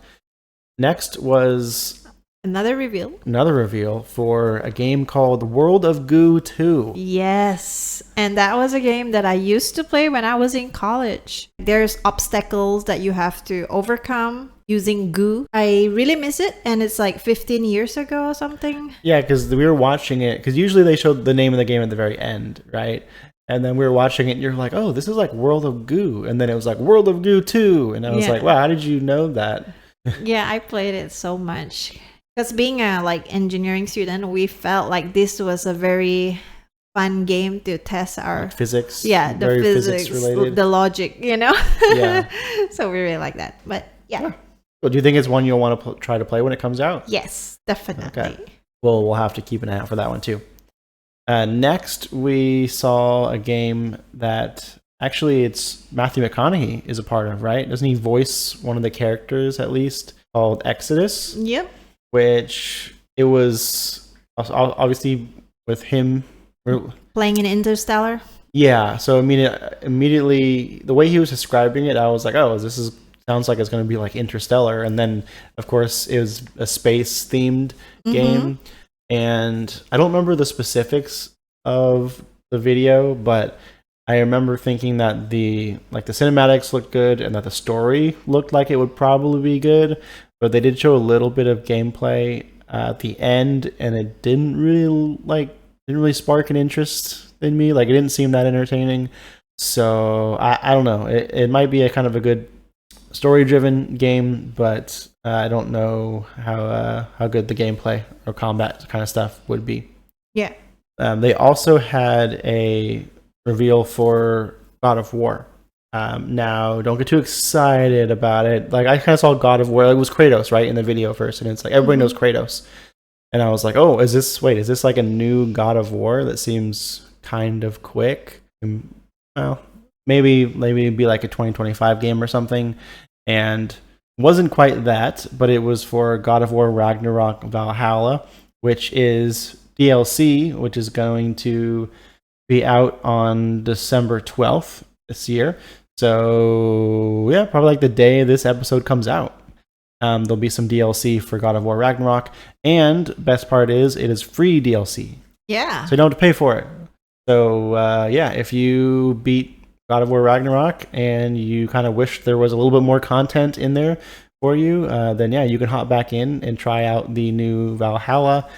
[SPEAKER 2] Next was
[SPEAKER 1] Another reveal
[SPEAKER 2] for a game called World of Goo 2.
[SPEAKER 1] Yes. And that was a game that I used to play when I was in college. There's obstacles that you have to overcome using goo. I really miss it. And it's like 15 years ago or something. Yeah,
[SPEAKER 2] because we were watching it. Because usually they showed the name of the game at the very end, right? And then we were watching it and you're like, oh, this is like World of Goo. And then it was like World of Goo 2. And I was like, wow, how did you know that?
[SPEAKER 1] Yeah, I played it so much. Because being a engineering student, we felt like this was a very fun game to test our
[SPEAKER 2] physics.
[SPEAKER 1] Yeah, the physics related, the logic,
[SPEAKER 2] Yeah.
[SPEAKER 1] So we really like that. But yeah.
[SPEAKER 2] Well, do you think it's one you'll want to try to play when it comes out?
[SPEAKER 1] Yes, definitely.
[SPEAKER 2] Okay. Well, we'll have to keep an eye out for that one too. Next, we saw a game that actually it's Matthew McConaughey is a part of, right? Doesn't he voice one of the characters at least called Exodus?
[SPEAKER 1] Yep.
[SPEAKER 2] Which it was obviously with him
[SPEAKER 1] Playing in Interstellar.
[SPEAKER 2] Yeah, so immediately the way he was describing it, I was like, oh, sounds like it's going to be like Interstellar. And then, of course, it was a space themed game. And I don't remember the specifics of the video, but I remember thinking that the cinematics looked good and that the story looked like it would probably be good. But they did show a little bit of gameplay at the end, and it didn't really spark an interest in me. Like, it didn't seem that entertaining. So I don't know. It might be a kind of a good story-driven game, but I don't know how good the gameplay or combat kind of stuff would be.
[SPEAKER 1] Yeah.
[SPEAKER 2] They also had a reveal for God of War. Now, don't get too excited about it. Like, I kind of saw God of War. It was Kratos, right, in the video first, and it's like everybody knows Kratos. And I was like, oh, is this like a new God of War that seems kind of quick? Well, maybe it'd be like a 2025 game or something. And it wasn't quite that, but it was for God of War Ragnarok Valhalla, which is DLC, which is going to be out on December 12th this year. So, yeah, probably like the day this episode comes out. There'll be some DLC for God of War Ragnarok, and best part is it is free DLC.
[SPEAKER 1] Yeah.
[SPEAKER 2] So you don't have to pay for it. So if you beat God of War Ragnarok and you kind of wish there was a little bit more content in there for you, then you can hop back in and try out the new Valhalla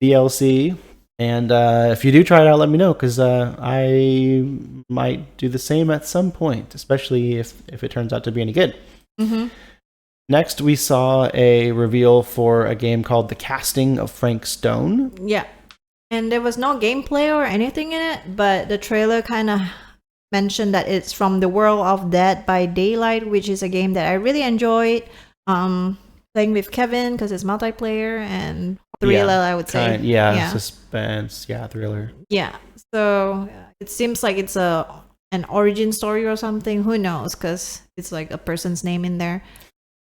[SPEAKER 2] DLC. And if you do try it out, let me know, because I might do the same at some point, especially if it turns out to be any good. Next, we saw a reveal for a game called The Casting of Frank Stone.
[SPEAKER 1] Yeah. And there was no gameplay or anything in it, but the trailer kind of mentioned that it's from the world of Dead by Daylight, which is a game that I really enjoyed playing with Kevin because it's multiplayer and thriller, I would say.
[SPEAKER 2] Suspense, thriller.
[SPEAKER 1] Yeah. So it seems like it's an origin story or something. Who knows? Because it's like a person's name in there.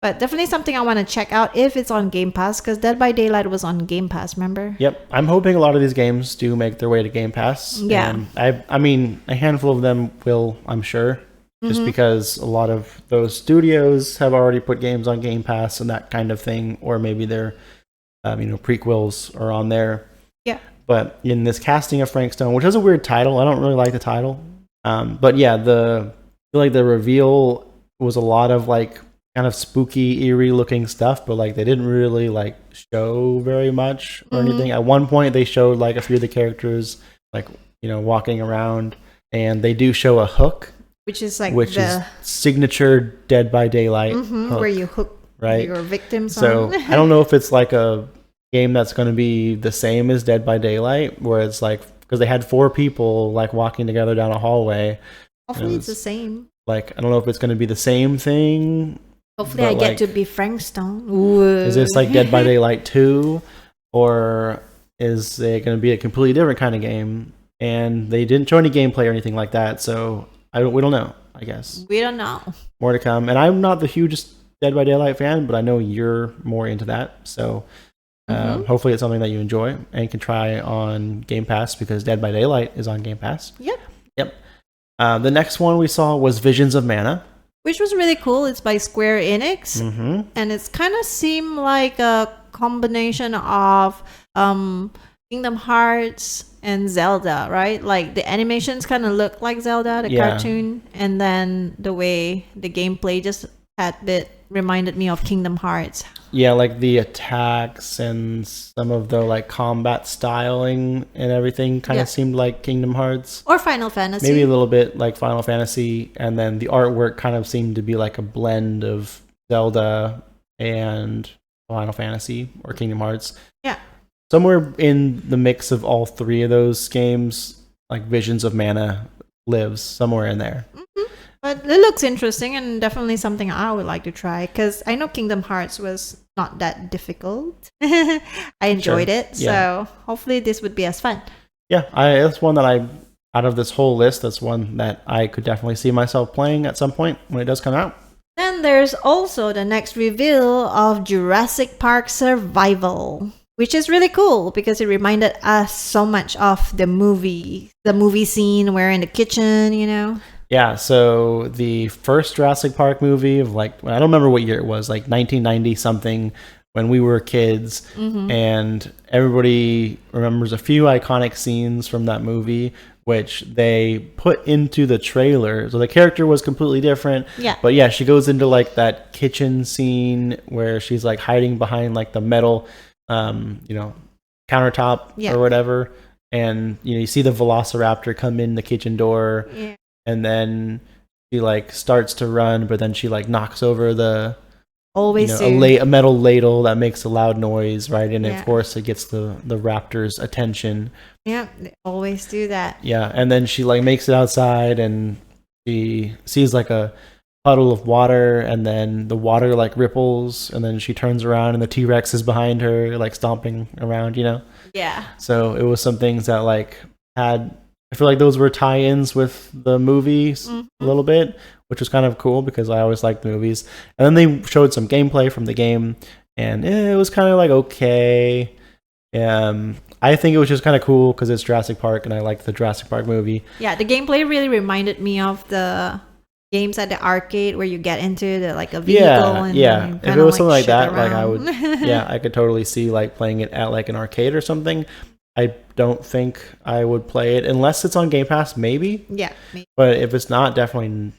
[SPEAKER 1] But definitely something I want to check out if it's on Game Pass, because Dead by Daylight was on Game Pass, remember?
[SPEAKER 2] Yep. I'm hoping a lot of these games do make their way to Game Pass.
[SPEAKER 1] Yeah.
[SPEAKER 2] And I mean, a handful of them will, I'm sure, just because a lot of those studios have already put games on Game Pass and that kind of thing, or maybe their prequels are on there.
[SPEAKER 1] Yeah.
[SPEAKER 2] But in this Casting of Frank Stone, which has a weird title, I don't really like the title. But yeah, I feel like the reveal was a lot of like kind of spooky, eerie looking stuff, but like they didn't really like show very much or anything. At one point they showed like a few of the characters like, walking around, and they do show a hook, which is signature Dead by Daylight hook,
[SPEAKER 1] where you hook your victims
[SPEAKER 2] so I don't know if it's like a game that's going to be the same as Dead by Daylight, where it's like, because they had 4 people like walking together down a hallway.
[SPEAKER 1] Hopefully it's the same.
[SPEAKER 2] Like, I don't know if it's going to be the same thing.
[SPEAKER 1] Hopefully I get to be Frank Stone. Ooh.
[SPEAKER 2] Is this like Dead by Daylight 2? Or is it going to be a completely different kind of game? And they didn't show any gameplay or anything like that, so we don't know, I guess.
[SPEAKER 1] We don't know.
[SPEAKER 2] More to come. And I'm not the hugest Dead by Daylight fan, but I know you're more into that. So hopefully it's something that you enjoy and can try on Game Pass, because Dead by Daylight is on Game Pass. Yep. The next one we saw was Visions of Mana,
[SPEAKER 1] which was really cool. It's by Square Enix, and it's kind of seemed like a combination of Kingdom Hearts and Zelda, right? Like the animations kind of look like Zelda, the cartoon, and then the way the gameplay just reminded me of Kingdom Hearts. Yeah,
[SPEAKER 2] like the attacks and some of the like combat styling and everything kind of seemed like Kingdom Hearts.
[SPEAKER 1] Or Final Fantasy.
[SPEAKER 2] Maybe a little bit like Final Fantasy, and then the artwork kind of seemed to be like a blend of Zelda and Final Fantasy or Kingdom Hearts.
[SPEAKER 1] Yeah.
[SPEAKER 2] Somewhere in the mix of all 3 of those games, like Visions of Mana lives somewhere in there.
[SPEAKER 1] But it looks interesting and definitely something I would like to try, because I know Kingdom Hearts was not that difficult. I enjoyed it, so hopefully this would be as fun.
[SPEAKER 2] Yeah, that's one that I out of this whole list, that's one that I could definitely see myself playing at some point when it does come out.
[SPEAKER 1] Then there's also the next reveal of Jurassic Park Survival, which is really cool because it reminded us so much of the movie scene where in the kitchen, you know?
[SPEAKER 2] Yeah, so the first Jurassic Park movie of I don't remember what year it was, like 1990 something, when we were kids, and everybody remembers a few iconic scenes from that movie, which they put into the trailer. So the character was completely different.
[SPEAKER 1] Yeah.
[SPEAKER 2] But yeah, she goes into like that kitchen scene where she's like hiding behind like the metal, countertop or whatever. And, you see the Velociraptor come in the kitchen door, and then she like starts to run, but then she like knocks over the a metal ladle that makes a loud noise, right? And of course it gets the raptor's attention.
[SPEAKER 1] Yeah, they always do that.
[SPEAKER 2] Yeah, and then she like makes it outside, and she sees like a puddle of water, and then the water like ripples, and then she turns around and the T-Rex is behind her like stomping around,
[SPEAKER 1] Yeah.
[SPEAKER 2] So it was some things that like had, I feel like those were tie-ins with the movies a little bit, which was kind of cool because I always liked the movies. And then they showed some gameplay from the game, and it was kind of like okay. I think it was just kind of cool because it's Jurassic Park, and I liked the Jurassic Park movie.
[SPEAKER 1] Yeah, the gameplay really reminded me of the games at the arcade where you get into a vehicle.
[SPEAKER 2] Yeah. If it was something like that, like I would, I could totally see like playing it at like an arcade or something. I don't think I would play it unless it's on Game Pass, maybe.
[SPEAKER 1] Yeah. Maybe.
[SPEAKER 2] But if it's not, definitely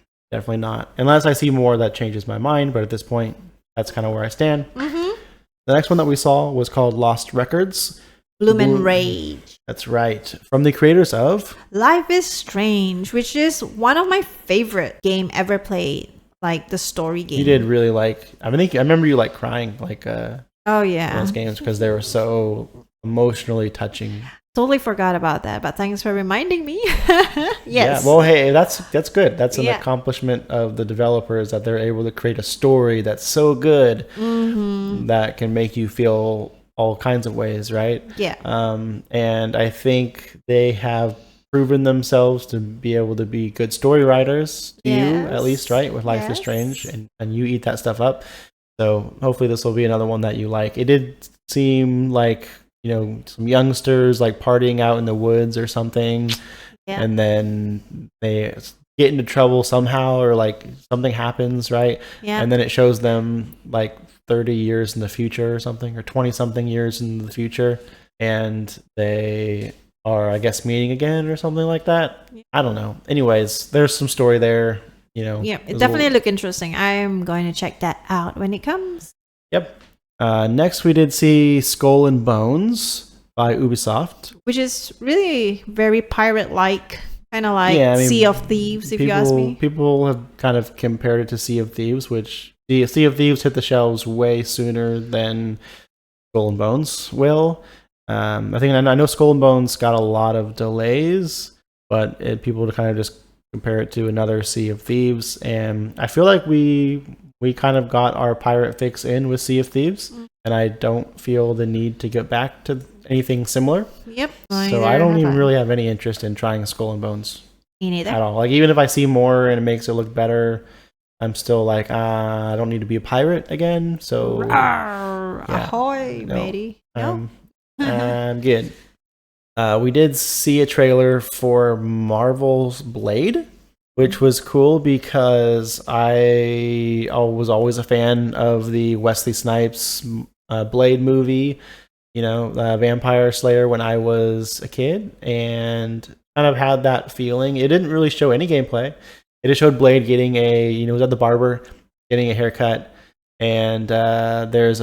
[SPEAKER 2] not. Unless I see more that changes my mind. But at this point, that's kind of where I stand. The next one that we saw was called Lost Records.
[SPEAKER 1] Bloom and Rage.
[SPEAKER 2] That's right. From the creators of
[SPEAKER 1] Life is Strange, which is one of my favorite game ever played. Like the story game.
[SPEAKER 2] You did really like. I remember you like crying
[SPEAKER 1] oh yeah,
[SPEAKER 2] those games because they were so emotionally touching.
[SPEAKER 1] Totally forgot about that, but thanks for reminding me. Yes.
[SPEAKER 2] Yeah. Well, hey, that's good. That's an accomplishment of the developers that they're able to create a story that's so good that can make you feel all kinds of ways, right?
[SPEAKER 1] Yeah.
[SPEAKER 2] And I think they have proven themselves to be able to be good story writers to you, at least, right? With Life is Strange, and you eat that stuff up. So hopefully this will be another one that you like. It did seem like, some youngsters like partying out in the woods or something, and then they get into trouble somehow, or like something happens, right?
[SPEAKER 1] Yeah.
[SPEAKER 2] And then it shows them like 30 years in the future or something, or 20 something years in the future, and they are, I guess, meeting again or something like that. I don't know. Anyways, there's some story there,
[SPEAKER 1] Yeah, it definitely looked interesting. I'm going to check that out when it comes.
[SPEAKER 2] Yep. Next, we did see Skull and Bones by Ubisoft,
[SPEAKER 1] which is really very pirate-like, kind of like Sea of Thieves, if you ask me.
[SPEAKER 2] People have kind of compared it to Sea of Thieves, which the Sea of Thieves hit the shelves way sooner than Skull and Bones will. I know Skull and Bones got a lot of delays, but people kind of just compare it to another Sea of Thieves, and I feel like we kind of got our pirate fix in with Sea of Thieves, and I don't feel the need to get back to anything similar.
[SPEAKER 1] Yep.
[SPEAKER 2] So I don't even really have any interest in trying Skull and Bones.
[SPEAKER 1] Me neither.
[SPEAKER 2] At all. Like, even if I see more and it makes it look better, I'm still like, I don't need to be a pirate again. So
[SPEAKER 1] ahoy, matey.
[SPEAKER 2] I'm good. We did see a trailer for Marvel's Blade, which was cool because I was always a fan of the Wesley Snipes Blade movie, Vampire Slayer, when I was a kid, and kind of had that feeling. It didn't really show any gameplay. It just showed Blade getting was at the barber, getting a haircut, and there's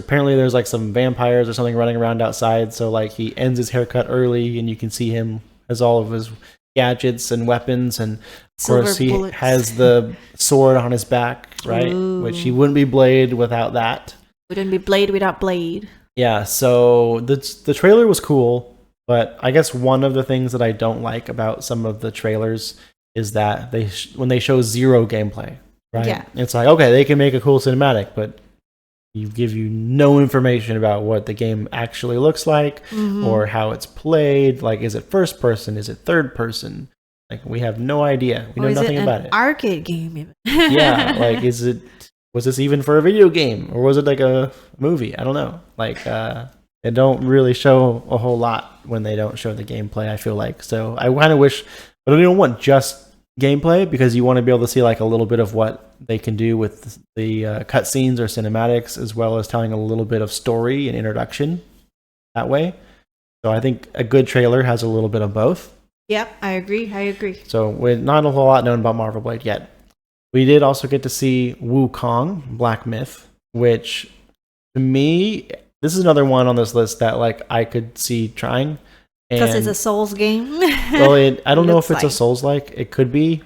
[SPEAKER 2] like some vampires or something running around outside, so like he ends his haircut early, and you can see him as all of his gadgets and weapons, and of course he has the sword on his back, right? Ooh. Which he wouldn't be Blade without that.
[SPEAKER 1] Wouldn't be Blade without Blade.
[SPEAKER 2] Yeah, so the trailer was cool, but I guess one of the things that I don't like about some of the trailers is that when they show zero gameplay, right?
[SPEAKER 1] Yeah.
[SPEAKER 2] It's like, okay, they can make a cool cinematic, but give you no information about what the game actually looks like or how it's played. Like, is it first person? Is it third person? Like we have no idea. We
[SPEAKER 1] Or
[SPEAKER 2] know
[SPEAKER 1] is
[SPEAKER 2] nothing
[SPEAKER 1] it
[SPEAKER 2] about
[SPEAKER 1] an
[SPEAKER 2] it.
[SPEAKER 1] arcade game even?
[SPEAKER 2] Yeah, like was this even for a video game or was it like a movie? I don't know. Like they don't really show a whole lot when they don't show the gameplay, I feel like. So I kind of wish, but I don't want just gameplay because you want to be able to see like a little bit of what they can do with the cutscenes or cinematics, as well as telling a little bit of story and introduction that way. So I think a good trailer has a little bit of both.
[SPEAKER 1] Yep, I agree.
[SPEAKER 2] So with not a whole lot known about Marvel Blade yet. We did also get to see Wukong, Black Myth, which to me, this is another one on this list that like I could see trying.
[SPEAKER 1] Because it's a Souls game.
[SPEAKER 2] Well, I don't know if it's
[SPEAKER 1] like.
[SPEAKER 2] a Souls-like. It could be.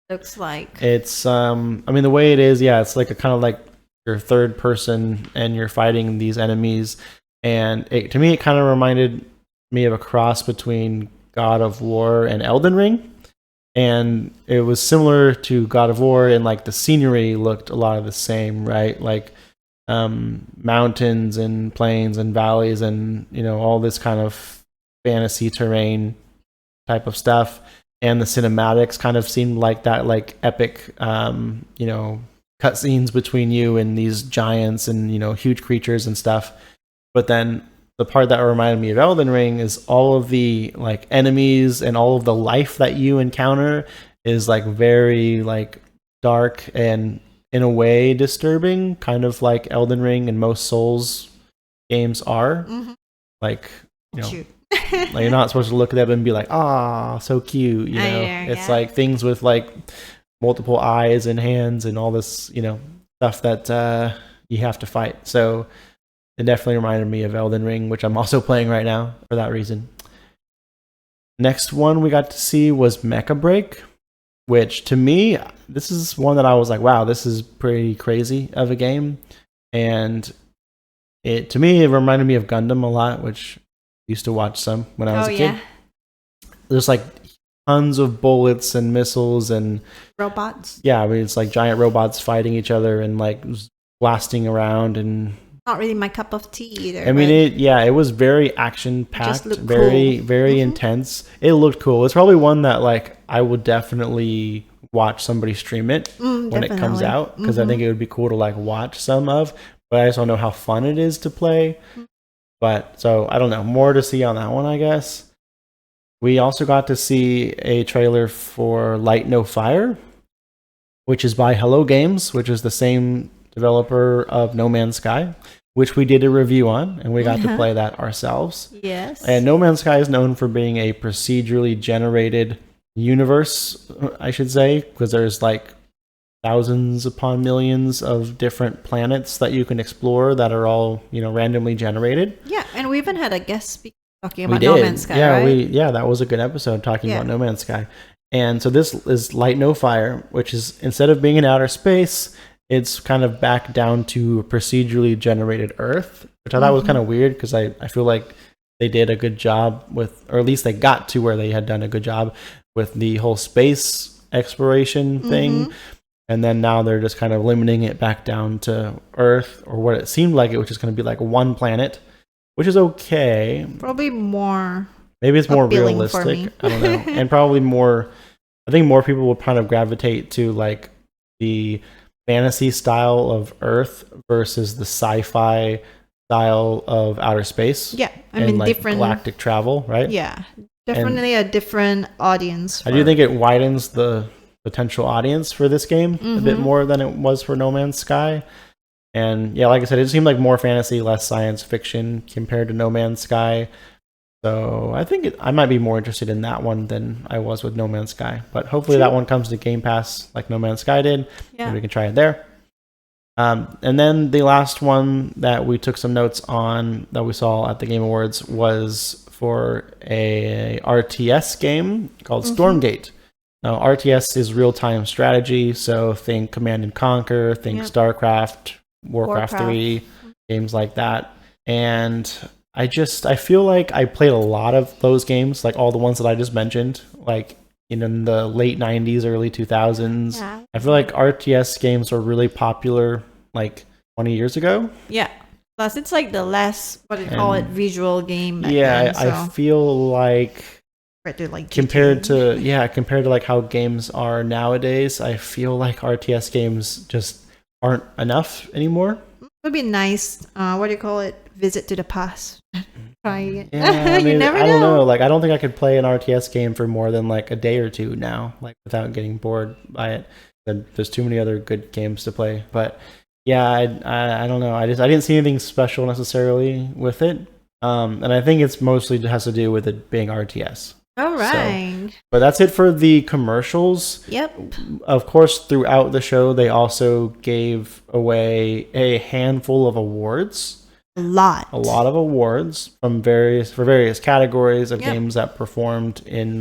[SPEAKER 1] Looks like.
[SPEAKER 2] It's I mean the way it is, yeah, it's like a kind of like your third person and you're fighting these enemies, and to me it kind of reminded me of a cross between God of War and Elden Ring. And it was similar to God of War, and like the scenery looked a lot of the same, right? Like mountains and plains and valleys and all this kind of fantasy terrain type of stuff. And the cinematics kind of seemed like that, like epic cutscenes between you and these giants and huge creatures and stuff. But then the part that reminded me of Elden Ring is all of the like enemies and all of the life that you encounter is like very like dark and in a way disturbing, kind of like Elden Ring and most Souls games are.
[SPEAKER 1] Mm-hmm.
[SPEAKER 2] Like like you're not supposed to look at them and be like, ah, so cute. It's like things with like multiple eyes and hands and all this stuff that you have to fight. So it definitely reminded me of Elden Ring, which I'm also playing right now for that reason. Next one we got to see was Mecha Break, which to me, this is one that I was like, wow, this is pretty crazy of a game. And to me, it reminded me of Gundam a lot, which I used to watch some when I was a kid. There's like tons of bullets and missiles and
[SPEAKER 1] robots.
[SPEAKER 2] Yeah, I mean, it's like giant robots fighting each other and like blasting around and
[SPEAKER 1] not really my cup of tea either.
[SPEAKER 2] I mean, it was very action packed, very
[SPEAKER 1] cool.
[SPEAKER 2] Very intense. It looked cool. It's probably one that like I would definitely watch somebody stream it when it comes out, because I think it would be cool to like watch some of, but I just don't know how fun it is to play. But so I don't know, more to see on that one, I guess. We also got to see a trailer for Light No Fire, which is by Hello Games, which is the same developer of No Man's Sky, which we did a review on, and we got to play that ourselves.
[SPEAKER 1] Yes.
[SPEAKER 2] And No Man's Sky is known for being a procedurally generated universe, I should say, because there's like thousands upon millions of different planets that you can explore that are all, randomly generated.
[SPEAKER 1] Yeah, and we even had a guest speaker talking about No Man's Sky, right?
[SPEAKER 2] That was a good episode talking about No Man's Sky. And so this is Light No Fire, which is, instead of being in outer space, it's kind of back down to a procedurally generated Earth, which I thought was kind of weird, because I feel like they did a good job with, or at least they got to where they had done a good job with the whole space exploration thing. And then now they're just kind of limiting it back down to Earth, or what it seemed like it was just going to be like one planet, which is okay.
[SPEAKER 1] Probably more.
[SPEAKER 2] Maybe it's more realistic. I don't know. And probably more, I think more people would kind of gravitate to like the fantasy style of Earth versus the sci-fi style of outer space.
[SPEAKER 1] Yeah, I mean,
[SPEAKER 2] like
[SPEAKER 1] different
[SPEAKER 2] galactic travel, right?
[SPEAKER 1] Yeah, definitely a different audience.
[SPEAKER 2] I do think it widens the potential audience for this game a bit more than it was for No Man's Sky. And yeah, like I said, it seemed like more fantasy, less science fiction compared to No Man's Sky. So I think I might be more interested in that one than I was with No Man's Sky. But hopefully that one comes to Game Pass like No Man's Sky did. Yeah. And we can try it there. And then the last one that we took some notes on that we saw at the Game Awards was for a RTS game called Stormgate. Now, RTS is real-time strategy, so think Command and Conquer, think StarCraft, Warcraft 3, games like that. And I feel like I played a lot of those games, like all the ones that I just mentioned, like in the late 90s, early 2000s. Yeah. I feel like RTS games were really popular like 20 years ago.
[SPEAKER 1] Yeah. Plus, it's like the less, visual game.
[SPEAKER 2] Yeah, I feel like compared to like how games are nowadays, I feel like RTS games just aren't enough anymore.
[SPEAKER 1] It would be nice. What do you call it? Visit to the past. Try it.
[SPEAKER 2] Yeah, I mean,
[SPEAKER 1] never
[SPEAKER 2] I don't
[SPEAKER 1] know.
[SPEAKER 2] know. Like, I don't think I could play an RTS game for more than like a day or two now, like without getting bored by it. There's too many other good games to play. But yeah, I don't know. I didn't see anything special necessarily with it. And I think it's mostly has to do with it being RTS.
[SPEAKER 1] All right.
[SPEAKER 2] But that's it for the commercials.
[SPEAKER 1] Yep.
[SPEAKER 2] Of course, throughout the show, they also gave away a handful of awards.
[SPEAKER 1] A lot
[SPEAKER 2] of awards from various categories of games that performed in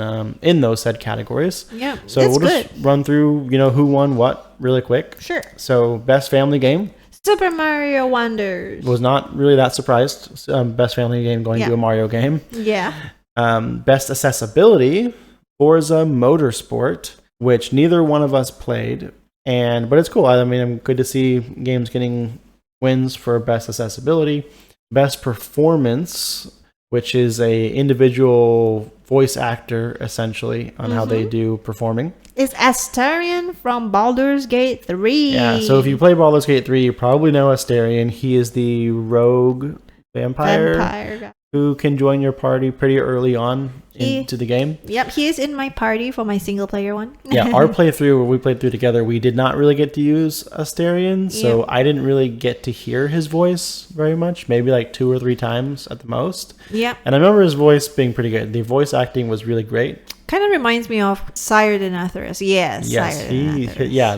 [SPEAKER 2] those said categories.
[SPEAKER 1] Yeah,
[SPEAKER 2] so we'll just run through who won what really quick.
[SPEAKER 1] Sure.
[SPEAKER 2] So best family game,
[SPEAKER 1] Super Mario Wonders.
[SPEAKER 2] Was not really that surprised. Best family game going to a Mario game.
[SPEAKER 1] Yeah.
[SPEAKER 2] Best accessibility, Forza Motorsport, which neither one of us played, but it's cool. I mean, I'm good to see games getting wins for best accessibility. Best performance, which is a individual voice actor essentially on how they do performing.
[SPEAKER 1] It's Astarion from Baldur's Gate 3.
[SPEAKER 2] Yeah, so if you play Baldur's Gate 3, you probably know Astarion. He is the rogue vampire
[SPEAKER 1] guy
[SPEAKER 2] who can join your party pretty early on into the game.
[SPEAKER 1] Yep, he is in my party for my single player one.
[SPEAKER 2] Yeah, our playthrough, where we played through together, we did not really get to use Astarion, so I didn't really get to hear his voice very much, maybe like 2 or 3 times at the most.
[SPEAKER 1] Yeah.
[SPEAKER 2] And I remember his voice being pretty good. The voice acting was really great.
[SPEAKER 1] Kind of reminds me of Sire Denathorus. Yes,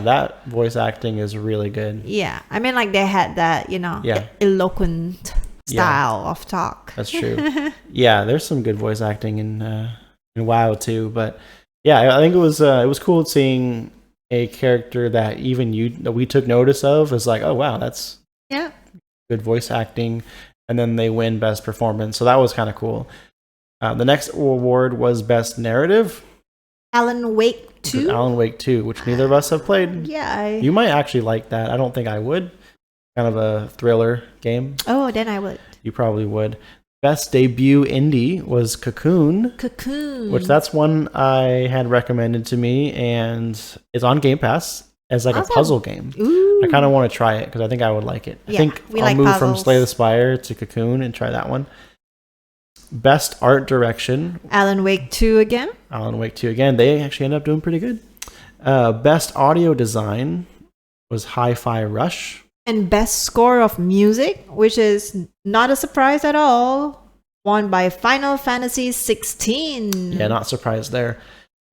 [SPEAKER 2] that voice acting is really good.
[SPEAKER 1] Yeah, I mean, like they had that, eloquent style of talk.
[SPEAKER 2] That's true. Yeah, there's some good voice acting in WoW too, but yeah, I think it was cool seeing a character that we took notice of as like, oh wow, that's good voice acting, and then they win best performance, so that was kind of cool. The next award was best narrative.
[SPEAKER 1] Alan Wake 2.
[SPEAKER 2] Alan Wake 2, which neither of us have played.
[SPEAKER 1] Yeah,
[SPEAKER 2] you might actually like that. I don't think I would. Kind of a thriller game.
[SPEAKER 1] Oh, then I would.
[SPEAKER 2] You probably would. Best debut indie was Cocoon. Which that's one I had recommended to me, and it's on Game Pass as like a puzzle game.
[SPEAKER 1] Ooh.
[SPEAKER 2] I kind of want to try it because I think I would like it. I think I'll move from Slay the Spire to Cocoon and try that one. Best art direction.
[SPEAKER 1] Alan Wake 2 again.
[SPEAKER 2] They actually ended up doing pretty good. Best audio design was Hi-Fi Rush.
[SPEAKER 1] And best score of music, which is not a surprise at all, won by Final Fantasy 16.
[SPEAKER 2] Yeah, not surprised there.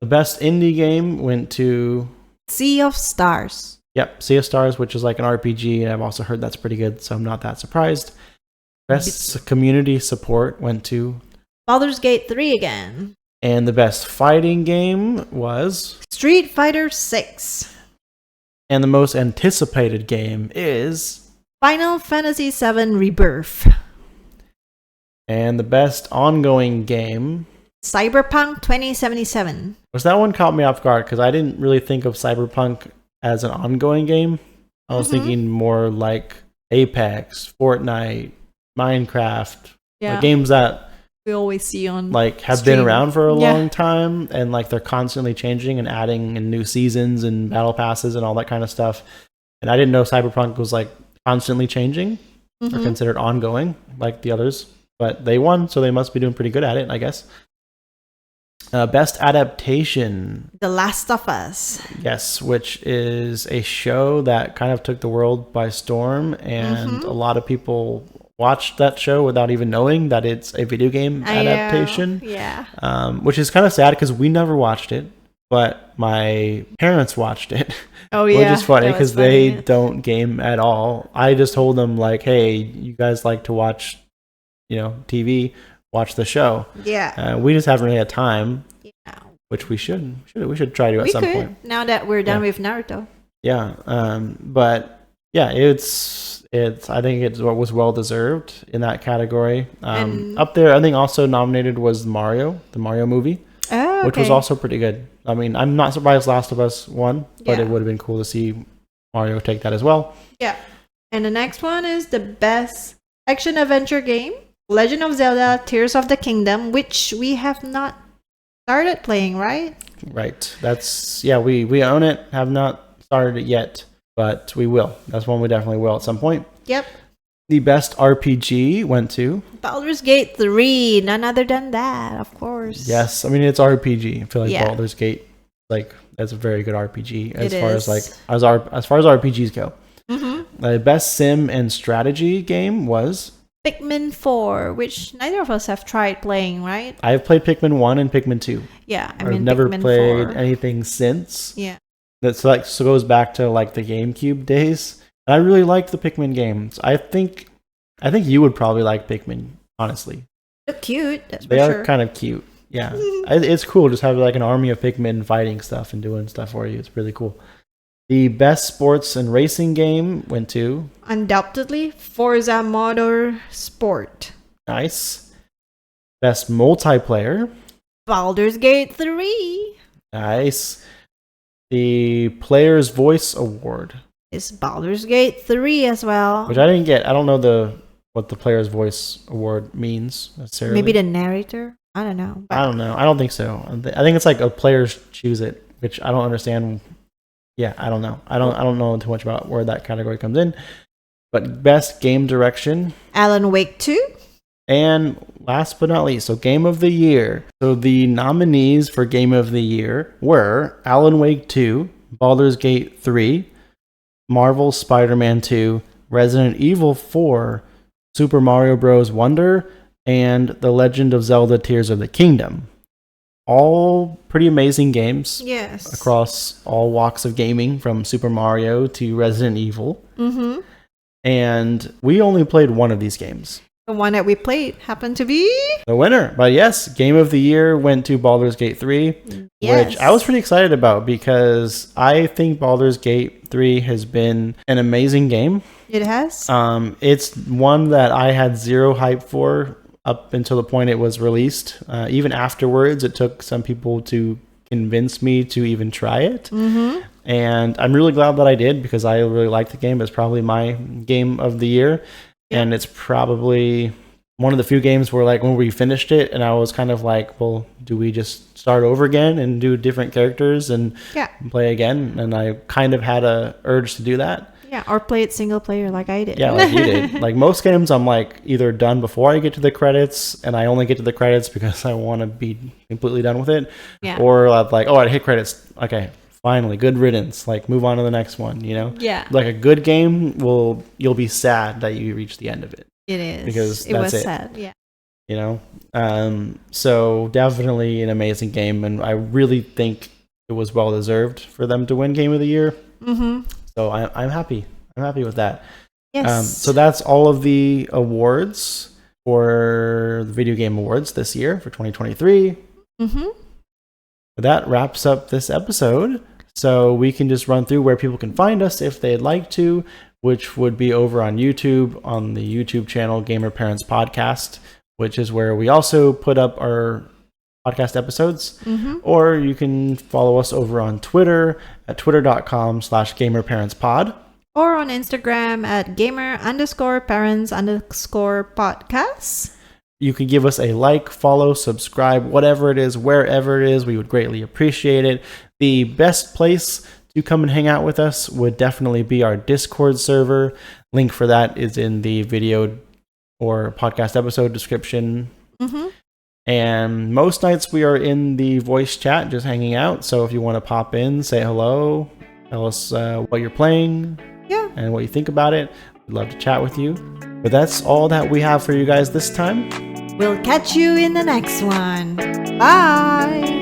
[SPEAKER 2] The best indie game went to
[SPEAKER 1] Sea of Stars.
[SPEAKER 2] Yep, Sea of Stars, which is like an RPG, and I've also heard that's pretty good, so I'm not that surprised. Best community support went to
[SPEAKER 1] Baldur's Gate 3 again.
[SPEAKER 2] And the best fighting game was
[SPEAKER 1] Street Fighter 6.
[SPEAKER 2] And the most anticipated game is
[SPEAKER 1] Final Fantasy VII Rebirth.
[SPEAKER 2] And the best ongoing game,
[SPEAKER 1] Cyberpunk 2077.
[SPEAKER 2] Was that one caught me off guard because I didn't really think of Cyberpunk as an ongoing game. I was thinking more like Apex, Fortnite, Minecraft, like games that
[SPEAKER 1] we always see on
[SPEAKER 2] like have been around for a long time, and like they're constantly changing and adding in new seasons and battle passes and all that kind of stuff. And I didn't know Cyberpunk was like constantly changing or considered ongoing like the others, but they won, so they must be doing pretty good at it, I guess. Best adaptation,
[SPEAKER 1] The Last of Us.
[SPEAKER 2] Yes, which is a show that kind of took the world by storm, and a lot of people watched that show without even knowing that it's a video game adaptation. Which is kind of sad because we never watched it, but my parents watched it. Which is funny because they don't game at all. I just told them like, hey, you guys like to watch, TV, watch the show. We just haven't really had time. Which we should try to at some point.
[SPEAKER 1] Now that we're done with Naruto.
[SPEAKER 2] But yeah, it's I think it's what was well deserved in that category. Up there, I think also nominated was the Mario movie, which was also pretty good. I mean, I'm not surprised Last of Us won, but it would have been cool to see Mario take that as well. Yeah.
[SPEAKER 1] And the next one is the best action adventure game, Legend of Zelda: Tears of the Kingdom, which we have not started playing, right?
[SPEAKER 2] Right. That's we own it. Have not started it yet, but we will. That's one we definitely will at some point.
[SPEAKER 1] Yep.
[SPEAKER 2] The best RPG went to
[SPEAKER 1] Baldur's Gate 3, none other than that, of course.
[SPEAKER 2] yes. I mean it's RPG. I feel like
[SPEAKER 1] Yeah.
[SPEAKER 2] Baldur's Gate that's a very good RPG as
[SPEAKER 1] It
[SPEAKER 2] far
[SPEAKER 1] is.
[SPEAKER 2] as as far as RPGs go.
[SPEAKER 1] Mm-hmm.
[SPEAKER 2] The best sim and strategy game was
[SPEAKER 1] Pikmin 4, which neither of us have tried playing, right?
[SPEAKER 2] I've played Pikmin 1 and Pikmin 2.
[SPEAKER 1] Yeah,
[SPEAKER 2] I've never
[SPEAKER 1] Pikmin
[SPEAKER 2] played
[SPEAKER 1] 4.
[SPEAKER 2] anything since.
[SPEAKER 1] Yeah.
[SPEAKER 2] That's so goes back to like the GameCube days. And I really liked the Pikmin games. I think you would probably like Pikmin, honestly.
[SPEAKER 1] They're cute, that's
[SPEAKER 2] They
[SPEAKER 1] for
[SPEAKER 2] are
[SPEAKER 1] sure.
[SPEAKER 2] kind of cute. Yeah. It's cool just having like an army of Pikmin fighting stuff and doing stuff for you. It's really cool. The best sports and racing game went to
[SPEAKER 1] Undoubtedly, Forza Motorsport.
[SPEAKER 2] nice. Best multiplayer,
[SPEAKER 1] Baldur's Gate 3
[SPEAKER 2] nice. The Player's Voice Award,
[SPEAKER 1] is Baldur's Gate 3 as well.
[SPEAKER 2] which I didn't get. I don't know what the Player's Voice Award means necessarily.
[SPEAKER 1] Maybe the narrator? I don't know.
[SPEAKER 2] I don't know. I don't think so. I think it's like a players choose it, which I don't understand. Yeah, I don't know. I don't know too much about where that category comes in. But best game direction,
[SPEAKER 1] Alan Wake 2?
[SPEAKER 2] and last but not least, so game of the year. So the nominees for game of the year were Alan Wake 2, Baldur's Gate 3, Marvel's Spider-Man 2, Resident Evil 4, Super Mario Bros. Wonder, and The Legend of Zelda Tears of the Kingdom. All pretty amazing games
[SPEAKER 1] Yes.
[SPEAKER 2] across all walks of gaming, from Super Mario to Resident Evil.
[SPEAKER 1] Mm-hmm.
[SPEAKER 2] And we only played one of these games.
[SPEAKER 1] The one that we played happened to be...
[SPEAKER 2] The winner, but yes, game of the year went to Baldur's Gate 3,
[SPEAKER 1] Yes.
[SPEAKER 2] which I was pretty excited about because I think Baldur's Gate 3 has been an amazing game.
[SPEAKER 1] It has?
[SPEAKER 2] It's one that I had zero hype for up until the point it was released. Even afterwards, it took some people to convince me to even try it.
[SPEAKER 1] Mm-hmm.
[SPEAKER 2] And I'm really glad that I did because I really like the game. It's probably my game of the year.
[SPEAKER 1] Yeah.
[SPEAKER 2] And it's probably one of the few games where, like, when we finished it and I was kind of like, well, do we just start over again and do different characters and
[SPEAKER 1] Yeah.
[SPEAKER 2] play again? And I kind of had a urge to do that.
[SPEAKER 1] Yeah, or play it single player like I did.
[SPEAKER 2] Yeah, like you did. Like most games, I'm like either done before I get to the credits, and I only get to the credits because I want to be completely done with it.
[SPEAKER 1] Yeah.
[SPEAKER 2] Or I'm like, oh, I hit credits. Okay, finally, good riddance. Like move on to the next one. You know.
[SPEAKER 1] Yeah.
[SPEAKER 2] Like a good game you'll be sad that you reach the end of it.
[SPEAKER 1] It is.
[SPEAKER 2] Because
[SPEAKER 1] it
[SPEAKER 2] that's
[SPEAKER 1] was
[SPEAKER 2] it.
[SPEAKER 1] sad. Yeah.
[SPEAKER 2] You know. So definitely an amazing game, and I really think it was well deserved for them to win Game of the Year.
[SPEAKER 1] Mm-hmm.
[SPEAKER 2] So I'm happy. I'm happy with that.
[SPEAKER 1] Yes.
[SPEAKER 2] So that's all of the awards for the Video Game Awards this year for 2023.
[SPEAKER 1] Mm-hmm.
[SPEAKER 2] That wraps up this episode. So we can just run through where people can find us if they'd like to, which would be over on YouTube, on the YouTube channel Gamer Parents Podcast, which is where we also put up our podcast episodes.
[SPEAKER 1] Mm-hmm.
[SPEAKER 2] Or you can follow us over on Twitter at twitter.com/gamerparentspod.
[SPEAKER 1] Or on Instagram at gamer_parents_podcast.
[SPEAKER 2] You can give us a like, follow, subscribe, whatever it is, wherever it is. We would greatly appreciate it. The best place to come and hang out with us would definitely be our Discord server. Link for that is in the video or podcast episode description.
[SPEAKER 1] Mm-hmm.
[SPEAKER 2] And most nights we are in the voice chat just hanging out. So if you want to pop in, say hello, tell us what you're playing.
[SPEAKER 1] Yeah.
[SPEAKER 2] And what you think about it. We'd love to chat with you. But that's all that we have for you guys this time.
[SPEAKER 1] We'll catch you in the next one. Bye.